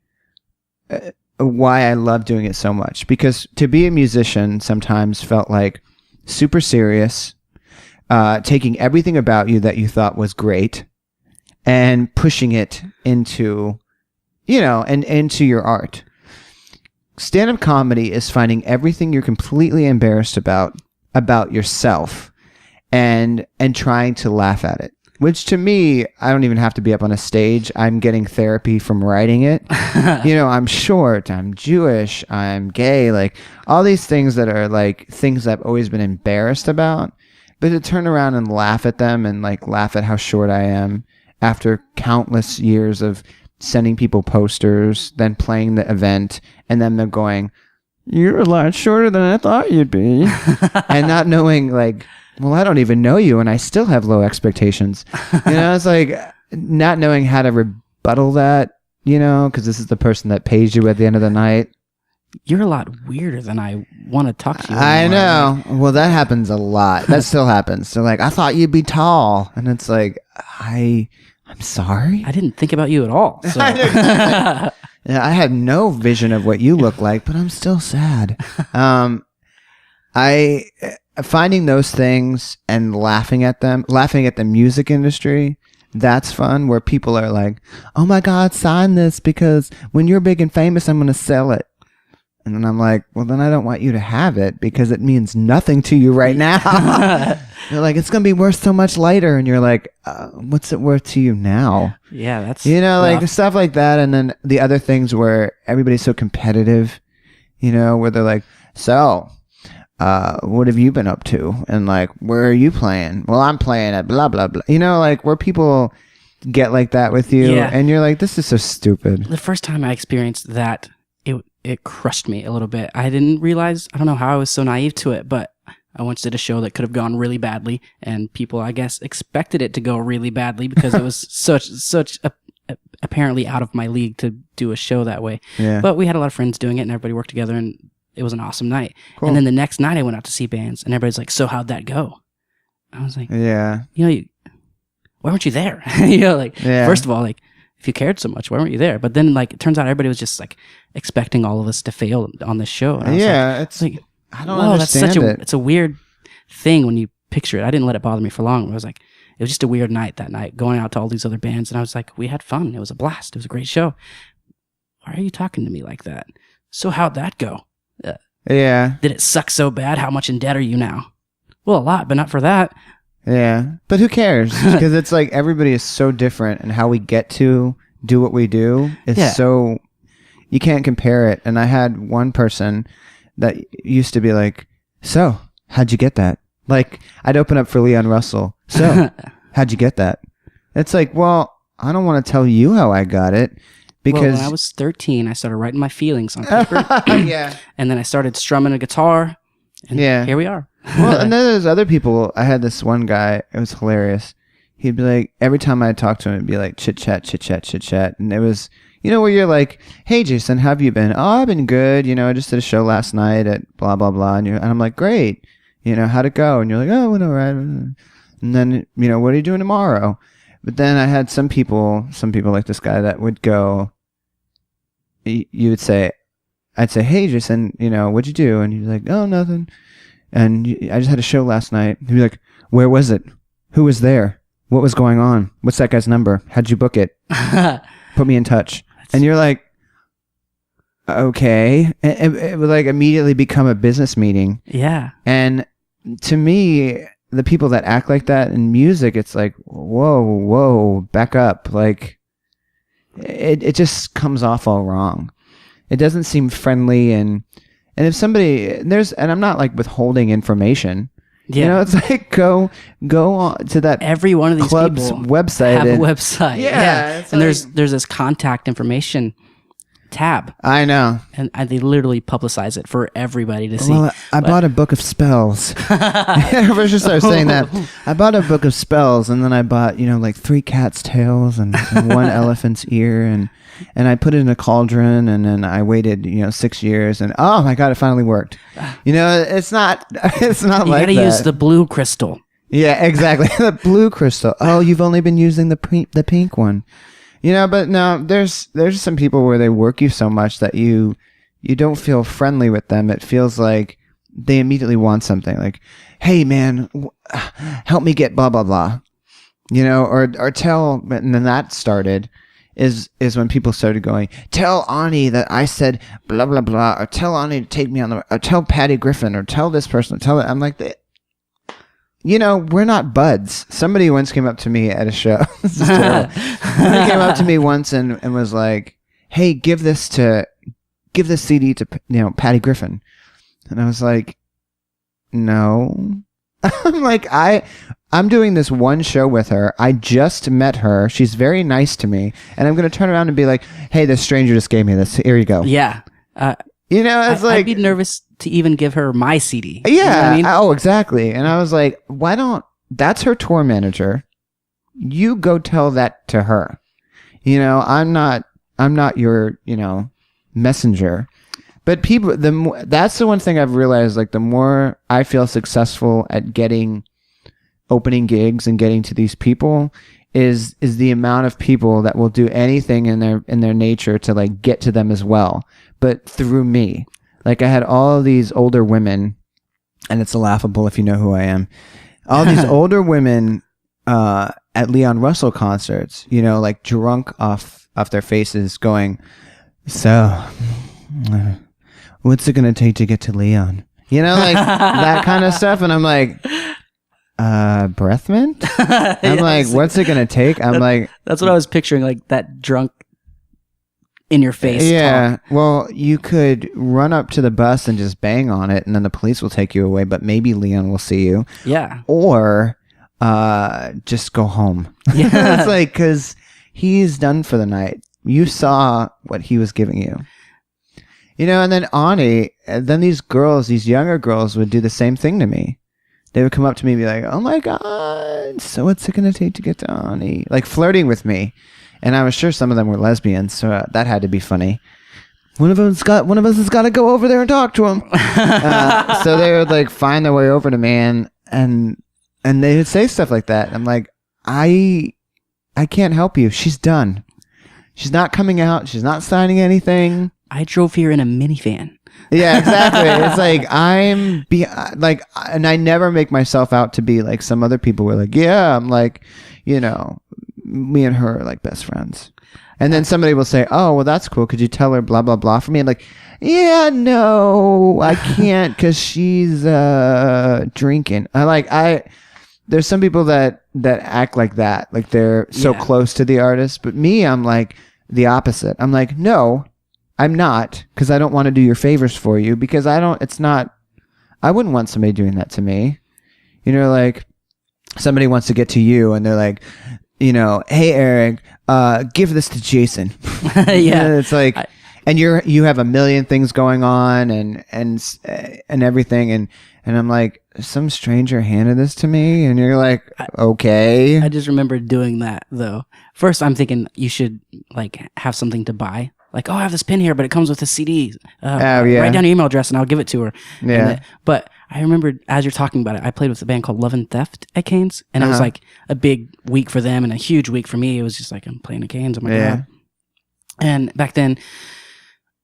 why I love doing it so much. Because to be a musician sometimes felt like super serious, taking everything about you that you thought was great and pushing it into, you know, and into your art. Stand-up comedy is finding everything you're completely embarrassed about yourself and trying to laugh at it. Which to me, I don't even have to be up on a stage. I'm getting therapy from writing it. You know, I'm short, I'm Jewish, I'm gay, like all these things that are like things I've always been embarrassed about. But to turn around and laugh at them and like laugh at how short I am after countless years of sending people posters, then playing the event, and then they're going, "You're a lot shorter than I thought you'd be." And not knowing like, well, I don't even know you, and I still have low expectations. You know, it's like not knowing how to rebuttal that, you know, because this is the person that pays you at the end of the night. You're a lot weirder than I want to talk to you I know. Well, that happens a lot. That still happens. So like, I thought you'd be tall. And it's like, I'm sorry. I didn't think about you at all. So. Yeah, I had no vision of what you look like, but I'm still sad. Finding those things and laughing at them, laughing at the music industry, that's fun, where people are like, "Oh my God, sign this because when you're big and famous, I'm going to sell it." And then I'm like, well, then I don't want you to have it because it means nothing to you right now. They're like, it's going to be worth so much later. And you're like, what's it worth to you now? Yeah, that's... You know, like stuff like that. And then the other things where everybody's so competitive, you know, where they're like, so... what have you been up to? And like, where are you playing? Well, I'm playing at blah, blah, blah. You know, like where people get like that with you. Yeah. And you're like, this is so stupid. The first time I experienced that, it crushed me a little bit. I didn't realize, I don't know how I was so naive to it, but I once did a show that could have gone really badly, and people, I guess, expected it to go really badly because it was such a apparently out of my league to do a show that way. Yeah. But we had a lot of friends doing it, and everybody worked together, and it was an awesome night. Cool. And then the next night I went out to see bands, and everybody's like, so how'd that go? I was like, yeah, you know, why weren't you there? You know, like, first of all, like, if you cared so much, why weren't you there? But then, like, it turns out everybody was just like expecting all of us to fail on this show. And I was it's like, I don't understand it. It's a weird thing when you picture it. I didn't let it bother me for long. I was like, it was just a weird night that night, going out to all these other bands, and I was like, we had fun. It was a blast. It was a great show. Why are you talking to me like that? So how'd that go? Yeah. Did it suck so bad? How much in debt are you now? Well, a lot, but not for that. Yeah. But who cares? Because it's like everybody is so different, and how we get to do what we do is so... You can't compare it. And I had one person that used to be like, so, how'd you get that? Like, I'd open up for Leon Russell. So, how'd you get that? It's like, well, I don't want to tell you how I got it. Because when I was 13, I started writing my feelings on paper. Yeah. And then I started strumming a guitar. And here we are. Well, and then there's other people. I had this one guy. It was hilarious. He'd be like, every time I talked to him, it'd be like chit chat, chit chat, chit chat. And it was, you know, where you're like, hey, Jason, how have you been? Oh, I've been good. You know, I just did a show last night at blah, blah, blah. And I'm like, great. You know, how'd it go? And you're like, oh, it went all right. And then, you know, what are you doing tomorrow? But then I had some people like this guy that would go, you would say, I'd say, hey, Jason, you know, what'd you do? And he'd be like, oh, nothing. And I just had a show last night. He'd be like, where was it? Who was there? What was going on? What's that guy's number? How'd you book it? Put me in touch. And you're like, okay. It would like immediately become a business meeting. Yeah. And to me, the people that act like that in music, it's like, whoa, back up. Like, it just comes off all wrong. It doesn't seem friendly. And if somebody, and I'm not like withholding information. Yeah. You know, it's like go on to that Every one of these club's people website. have a website. Yeah. It's And like, there's this contact information tab, I know. and they literally publicize it for everybody to see. Well, I bought a book of spells. I first just started saying that. I bought a book of spells, and then I bought, like 3 cats' tails and 1 elephant's ear, and I put it in a cauldron, and then I waited, 6 years, and oh my God, it finally worked. It's not You like gotta that. use the blue crystal. Yeah, exactly. The blue crystal. Oh, you've only been using the pink one. But no, there's some people where they work you so much that you don't feel friendly with them. It feels like they immediately want something, like, hey man, help me get blah blah blah, or tell. And then that started is when people started going, tell Ani that I said blah blah blah, or tell Ani to take me on or tell Patty Griffin, or tell this person, tell it. I'm like, we're not buds. Somebody once came up to me at a show. This is terrible. Somebody came up to me once and was like, hey, give this CD to, Patty Griffin. And I was like, no. I'm like, I'm doing this one show with her. I just met her. She's very nice to me. And I'm going to turn around and be like, hey, this stranger just gave me this. Here you go. Yeah. It's like, I'd be nervous to even give her my CD. Yeah. You know what I mean? Oh, exactly. And I was like, that's her tour manager. You go tell that to her. I'm not your, messenger. But people, that's the one thing I've realized, like, the more I feel successful at opening gigs and getting to these people is the amount of people that will do anything in their nature to, like, get to them as well, but through me. Like, I had all of these older women, and it's laughable if you know who I am. All these older women at Leon Russell concerts, like drunk off their faces, going, so, what's it going to take to get to Leon? Like that kind of stuff. And I'm like, breath mint? I'm like, what's it going to take? I'm like, that's what I was picturing, like that drunk in your face. Yeah. Talk. Well, you could run up to the bus and just bang on it, and then the police will take you away, but maybe Leon will see you. Yeah. Or just go home. Yeah. It's like, because he's done for the night. You saw what he was giving you. And then Ani, then these younger girls would do the same thing to me. They would come up to me and be like, oh my God, so what's it going to take to get to Ani? Like, flirting with me. And I was sure some of them were lesbians, so that had to be funny. One of us has got to go over there and talk to him. So they would, like, find their way over to me, and they would say stuff like that. I'm like, I can't help you. She's done. She's not coming out. She's not signing anything. I drove here in a minivan. Yeah, exactly. It's like and I never make myself out to be like some other people were like, yeah, I'm like, me and her are like best friends. And then somebody will say, oh, well, that's cool. Could you tell her blah, blah, blah for me? I'm like, yeah, no, I can't because she's drinking. There's some people that act like that. Like they're so close to the artist. But me, I'm like the opposite. I'm like, no, I'm not, because I don't want to do your favors for you, because I wouldn't want somebody doing that to me. Like somebody wants to get to you and they're like, hey, Eric, give this to Jason. Yeah. It's like, and you have a million things going on and everything. And I'm like, some stranger handed this to me. And you're like, okay. I just remember doing that though. First, I'm thinking you should like have something to buy. Like, oh, I have this pin here, but it comes with a CD. Write down your email address and I'll give it to her. Yeah. But I remember as you're talking about it, I played with a band called Love and Theft at Canes. And it was like a big week for them and a huge week for me. It was just like, I'm playing at Canes. Oh my God. And back then,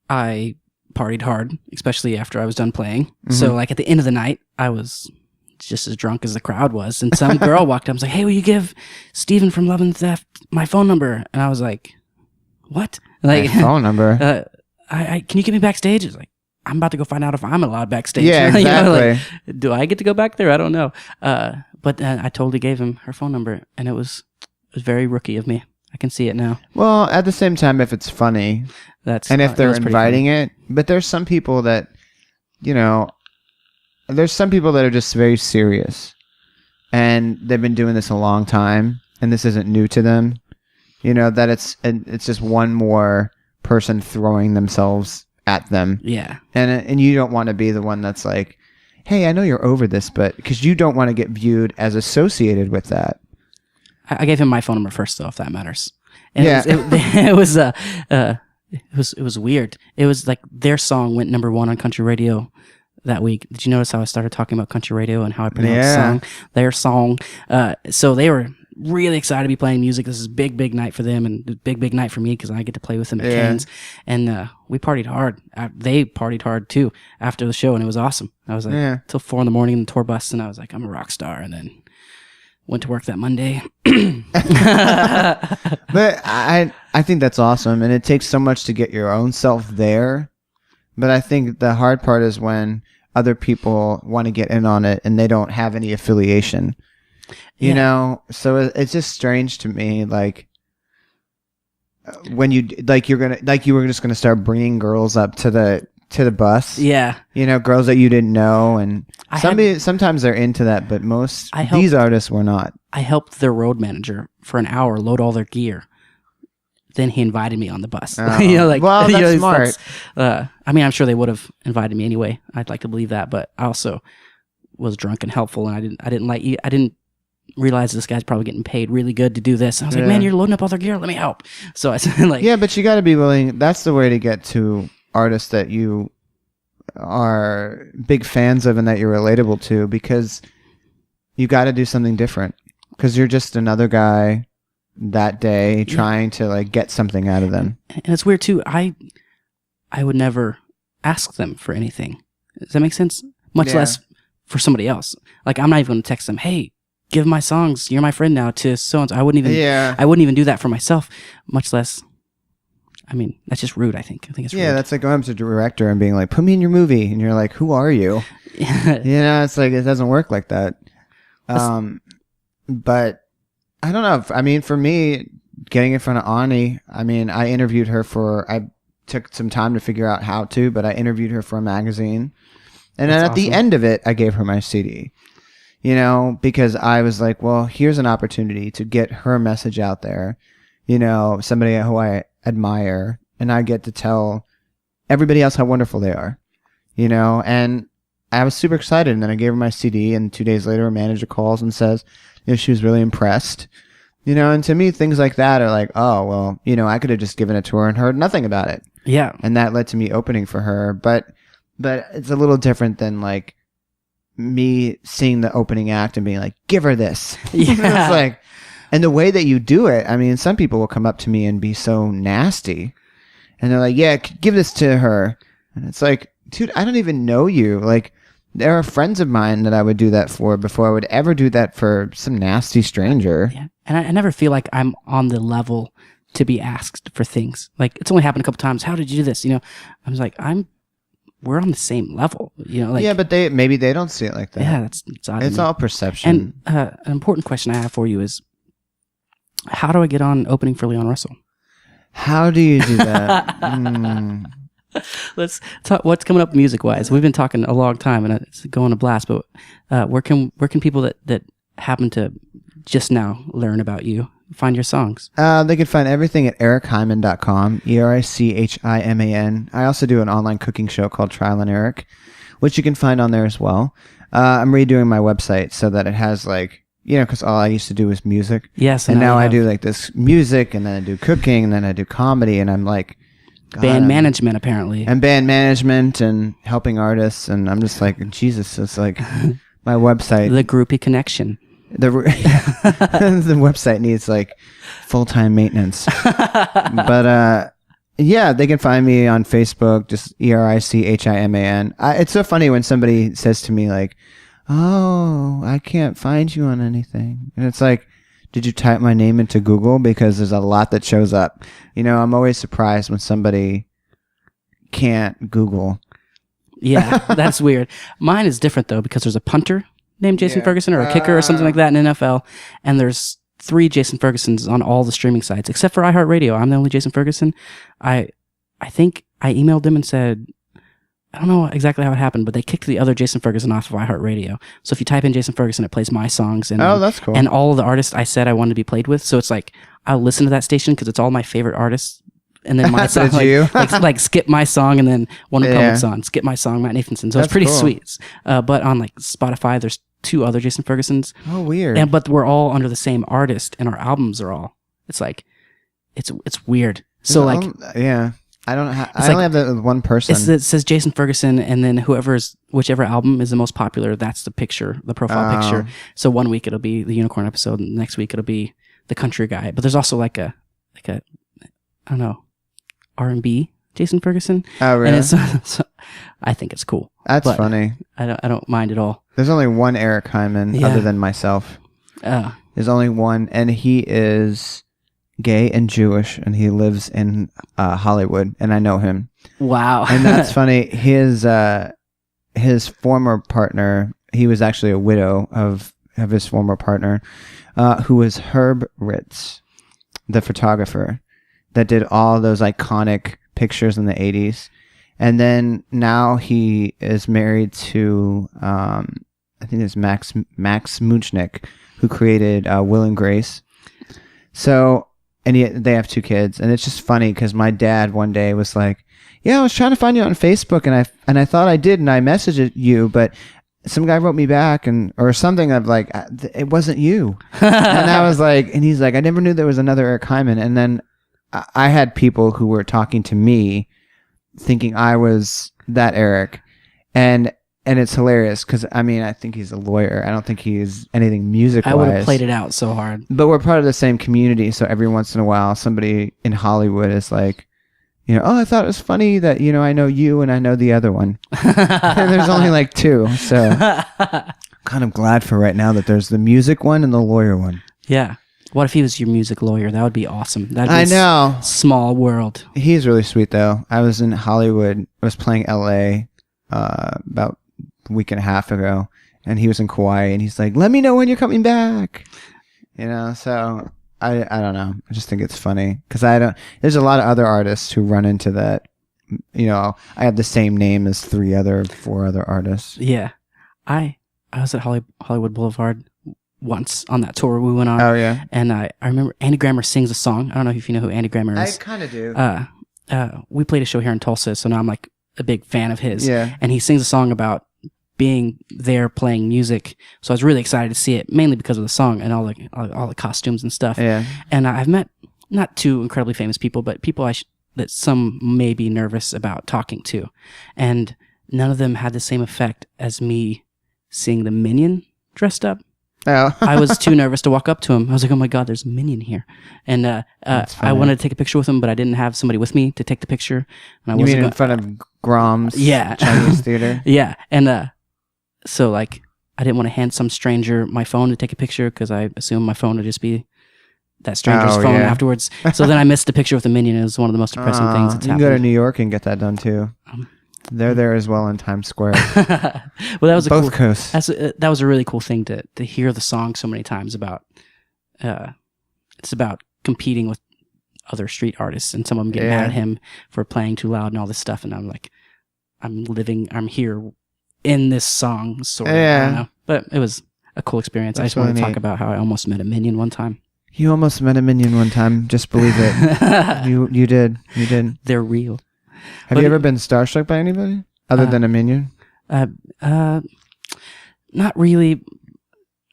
I partied hard, especially after I was done playing. Mm-hmm. So like at the end of the night, I was just as drunk as the crowd was. And some girl walked up and was like, hey, will you give Steven from Love and Theft my phone number? And I was like, what? Like, my phone number? Can you get me backstage? It's like, I'm about to go find out if I'm allowed backstage. Yeah, exactly. Do I get to go back there? I don't know. But I totally gave him her phone number, and it was very rookie of me. I can see it now. Well, at the same time, if it's funny, if they're inviting it, but there's some people that, there's some people that are just very serious, and they've been doing this a long time, and this isn't new to them. You know, that it's just one more person throwing themselves at them. Yeah. And you don't want to be the one that's like, hey, I know you're over this, but because you don't want to get viewed as associated with that. I gave him my phone number first, though, if that matters. And Yeah. it was weird. It was like their song went number 1 on country radio that week. Did you notice how I started talking about country radio and how I pronounced their song? So they were really excited to be playing music. This is a big night for them, and big night for me because I get to play with them at Cairns. And we partied hard. They partied hard too after the show, and it was awesome. I was like till 4 a.m. in the tour bus, and I was like, I'm a rock star. And then went to work that Monday. But I think that's awesome, and it takes so much to get your own self there. But I think the hard part is when other people want to get in on it and they don't have any affiliation. You know, so it's just strange to me, like when you were just gonna start bringing girls up to the bus. Yeah, you know, girls that you didn't know, and sometimes they're into that, but these artists were not. I helped their road manager for an hour load all their gear. Then he invited me on the bus. You know, like, well, that's smart. I mean, I'm sure they would have invited me anyway. I'd like to believe that, but I also was drunk and helpful, and I didn't realize this guy's probably getting paid really good to do this. I was like, man, you're loading up all their gear. Let me help. So I said, like, yeah, but you got to be willing. That's the way to get to artists that you are big fans of and that you're relatable to, because you got to do something different, because you're just another guy that day trying to like get something out of them. And it's weird too. I would never ask them for anything. Does that make sense? Much less for somebody else. Like, I'm not even going to text them, hey, give my songs, you're my friend now, to so-and-so. I wouldn't even do that for myself, much less. I mean, that's just rude, I think. I think it's rude. Yeah, that's like going up to a director and being like, put me in your movie. And you're like, who are you? You know, it's like, it doesn't work like that. But I don't know. I mean, for me, getting in front of Ani, I mean, I interviewed her I took some time to figure out how to, but I interviewed her for a magazine. And then at the end of it, I gave her my CD. You know, because I was like, well, here's an opportunity to get her message out there. You know, somebody who I admire, and I get to tell everybody else how wonderful they are. You know, and I was super excited, and then I gave her my CD, and 2 days later, her manager calls and says, you know, she was really impressed. You know, and to me, things like that are like, oh, well, you know, I could have just given it to her and heard nothing about it. Yeah. And that led to me opening for her. But it's a little different than like me seeing the opening act and being like, give her this. Yeah. It's like, and the way that you do it, I mean, some people will come up to me and be so nasty. And they're like, yeah, give this to her. And it's like, dude, I don't even know you. Like, there are friends of mine that I would do that for before I would ever do that for some nasty stranger. Yeah. And I never feel like I'm on the level to be asked for things. Like, it's only happened a couple times. How did you do this? You know, I was like, we're on the same level. You know, like, yeah, but maybe they don't see it like that. Yeah, it's odd. It's all perception. And an important question I have for you is, how do I get on opening for Leon Russell? How do you do that? Let's talk. What's coming up music wise? We've been talking a long time, and it's going a blast. But where can people that happen to just now learn about you find your songs? They can find everything at erichiman.com. ERICHIMAN. I also do an online cooking show called Trial and Eric, which you can find on there as well. I'm redoing my website so that it has like, you know, because all I used to do was music. Yes, and now I do like this music, and then I do cooking, and then I do comedy, and I'm like. Band management, apparently. And band management and helping artists. And I'm just like, Jesus, it's like my website. The groupie connection. The website needs like full-time maintenance. But yeah, they can find me on Facebook, just ERICHIMAN. It's so funny when somebody says to me like, oh, I can't find you on anything. And it's like, did you type my name into Google? Because there's a lot that shows up. You know, I'm always surprised when somebody can't Google. Yeah, that's weird. Mine is different, though, because there's a punter named Jason Ferguson or a kicker or something like that in NFL. And there's 3 Jason Fergusons on all the streaming sites, except for iHeartRadio. I'm the only Jason Ferguson. I think I emailed him and said, I don't know exactly how it happened, but they kicked the other Jason Ferguson off of iHeartRadio. So if you type in Jason Ferguson, it plays my songs and that's cool. and all of the artists I said I wanted to be played with. So it's like I'll listen to that station because it's all my favorite artists. And then my song, like skip my song, and then one Republic's on. Skip my song, Matt Nathanson. So it's pretty sweet. But on like Spotify, there's 2 other Jason Fergusons. Oh, weird. But we're all under the same artist, and our albums are all. It's like, it's weird. So like, yeah, I don't. I only have that with one person. It says Jason Ferguson, and then whichever album is the most popular, that's the picture, the profile picture. So one week it'll be the Unicorn episode, and the next week it'll be the Country guy. But there's also like a I don't know. R&B Jason Ferguson. Oh, really? And so I think it's cool. That's funny. I don't mind at all. There's only one Eric Hyman other than myself. There's only one, and he is gay and Jewish, and he lives in Hollywood, and I know him. Wow. And that's funny. His former partner, he was actually a widow of his former partner, who was Herb Ritz, the photographer that did all those iconic pictures in the 80s. And then now he is married to, I think it's Max Muchnick, who created Will and Grace. So, and they have 2 kids. And it's just funny because my dad one day was like, yeah, I was trying to find you on Facebook, and I thought I did, and I messaged you, but some guy wrote me back or something of like, it wasn't you. And I was like, and he's like, I never knew there was another Eric Hyman. And then I had people who were talking to me thinking I was that Eric. And it's hilarious because, I mean, I think he's a lawyer. I don't think he's anything music-wise. I would have played it out so hard. But we're part of the same community, so every once in a while, somebody in Hollywood is like, I thought it was funny that, I know you and I know the other one. And there's only like 2, so kind of glad for right now that there's the music one and the lawyer one. Yeah. What if he was your music lawyer? That would be awesome. That'd be I know. Small world. He's really sweet, though. I was in Hollywood. I was playing L.A. About a week and a half ago, and he was in Kauai, and he's like, let me know when you're coming back. So I don't know. I just think it's funny because there's a lot of other artists who run into that. I have the same name as 4 other artists. Yeah. I was at Hollywood Boulevard once on that tour we went on. Oh, yeah. And I remember Andy Grammer sings a song. I don't know if you know who Andy Grammer is. I kind of do. We played a show here in Tulsa, so now I'm like a big fan of his. Yeah. And he sings a song about being there playing music. So I was really excited to see it, mainly because of the song and all the costumes and stuff. Yeah. And I've met not 2 incredibly famous people, but people that some may be nervous about talking to. And none of them had the same effect as me seeing the Minion dressed up. Oh. I was too nervous to walk up to him. I was like, oh my God, there's a Minion here. And I wanted to take a picture with him, but I didn't have somebody with me to take the picture. And I wasn't in front of Grom's Chinese theater? Yeah. And so like, I didn't want to hand some stranger my phone to take a picture because I assumed my phone would just be that stranger's phone afterwards. So then I missed a picture with the Minion. It was one of the most depressing things that's happened. You can go to New York and get that done too. They're there as well in Times Square. Well, that was both coasts. That was a really cool thing to hear the song so many times about. It's about competing with other street artists, and some of them get mad at him for playing too loud and all this stuff. And I'm like, I'm here in this song, sort of. I don't know. But it was a cool experience. That's I just want to talk about how I almost met a Minion one time. You almost met a Minion one time. Just believe it. You did. They're real. Have you ever been starstruck by anybody other than a Minion? Not really.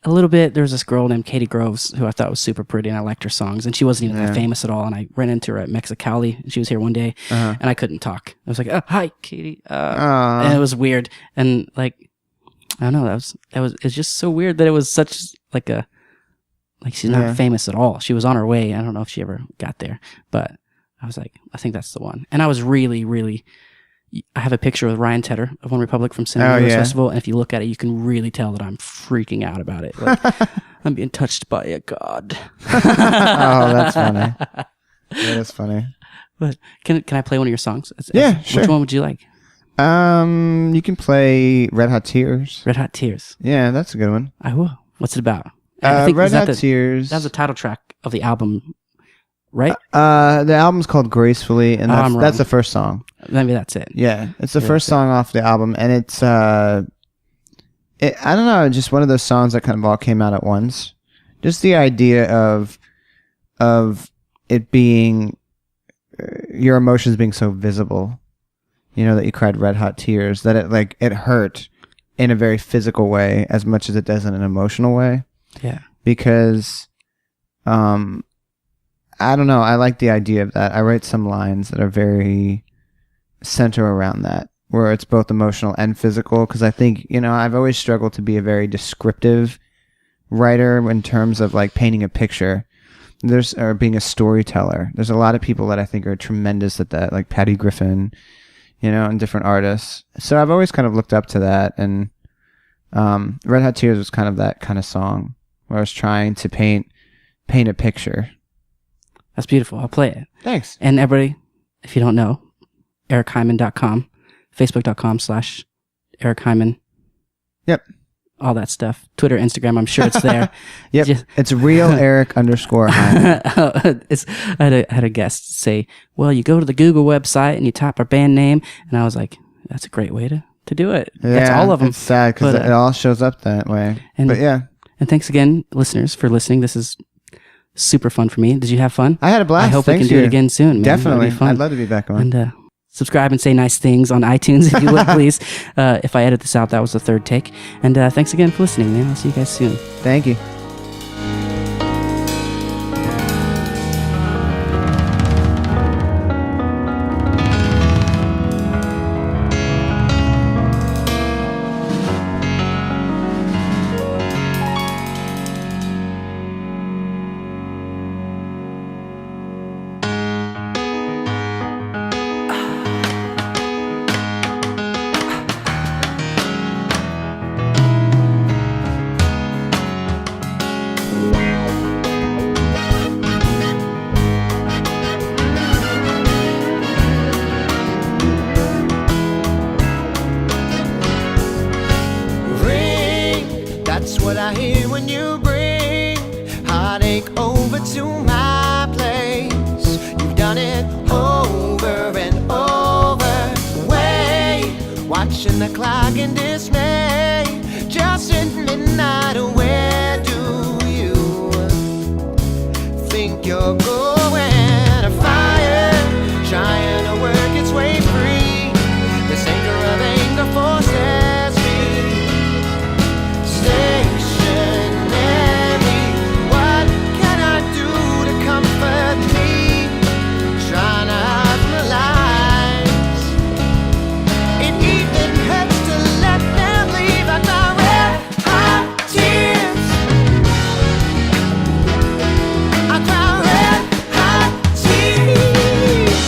A little bit. There was this girl named Katie Groves who I thought was super pretty, and I liked her songs. And she wasn't even that famous at all. And I ran into her at Mexicali, and she was here one day, and I couldn't talk. I was like, "Oh, hi, Katie," and it was weird. And like, I don't know. It's just so weird that it was such like she's not famous at all. She was on her way. I don't know if she ever got there, but I was like, I think that's the one. And I was really, really. I have a picture with Ryan Tedder of One Republic from Cinema Festival, and if you look at it, you can really tell that I'm freaking out about it. Like, I'm being touched by a god. Oh, that's funny. Yeah, that's funny. But can I play one of your songs? Sure. Which one would you like? You can play Red Hot Tears. Red Hot Tears. Yeah, that's a good one. I will. What's it about? I think Red Hot Tears. That was the title track of the album right? The album's called Gracefully, and I'm that's wrong. the first song. Maybe that's it. Yeah, it's the Yeah, first song off the album, and it's I don't know, just one of those songs that kind of all came out at once. Just the idea of it being your emotions being so visible, you know, that you cried red hot tears, that it hurt in a very physical way as much as it does in an emotional way. Yeah. Because I don't know, I like the idea of that. I write some lines that are very center around that, where it's both emotional and physical, because I think, you know, I've always struggled to be a very descriptive writer in terms of like painting a picture. Or being a storyteller. There's a lot of people that I think are tremendous at that, like Patty Griffin, you know, and different artists. So I've always kind of looked up to that, and Red Hot Tears was kind of that kind of song where I was trying to paint a picture. That's beautiful. I'll play it. Thanks. And everybody, if you don't know, EricHyman.com, Facebook.com/Eric Hyman. Yep. All that stuff. Twitter, Instagram, I'm sure it's there. Yep. Just, it's real Eric _ Hyman. I had a guest say, well, you go to the Google website and you type our band name. And I was like, that's a great way to do it. Yeah, that's all of them. It's sad because it all shows up that way. But yeah. And thanks again, listeners, for listening. This is super fun for me. Did you have fun? I had a blast. I hope Thanks we can do it again soon. Man. Definitely. It'd be fun. I'd love to be back on. And subscribe and say nice things on iTunes if you would, please. If I edit this out, that was the third take. And thanks again for listening, man. I'll see you guys soon. Thank you. That's what I hear when you bring heartache over to my place. You've done it over and over. Wait, watching the clock in dismay. Just at midnight, where do you think you're going? A fire trying to work its way free. This anger of anger forces me. Stationary, what can I do to comfort me? Trying to hide my lies. It even hurts to let them leave. I cry red hot tears. I cry red hot tears.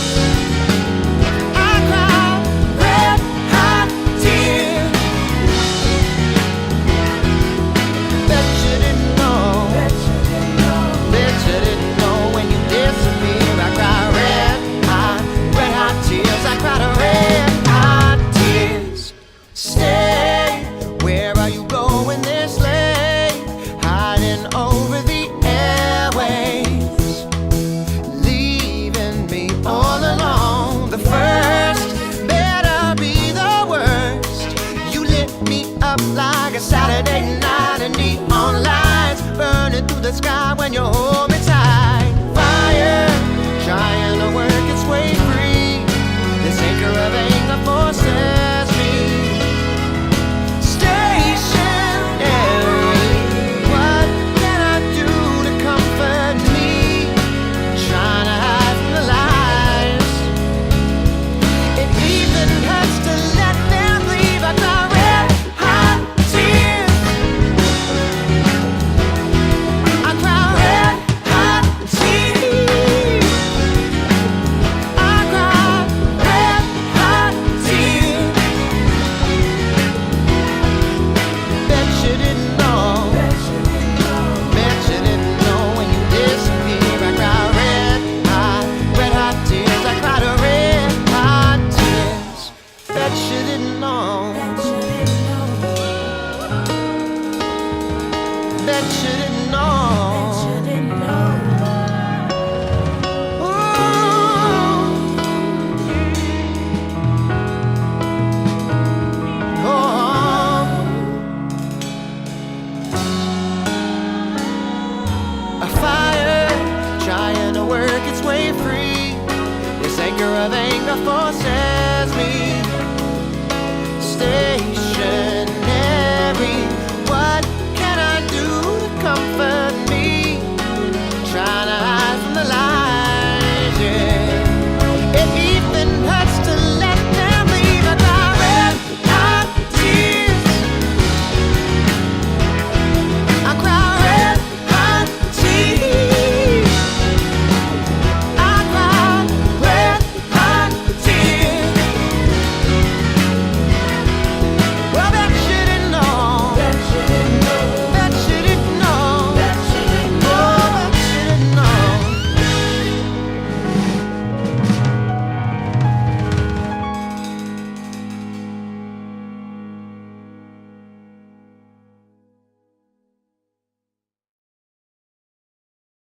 longer forces me. Stay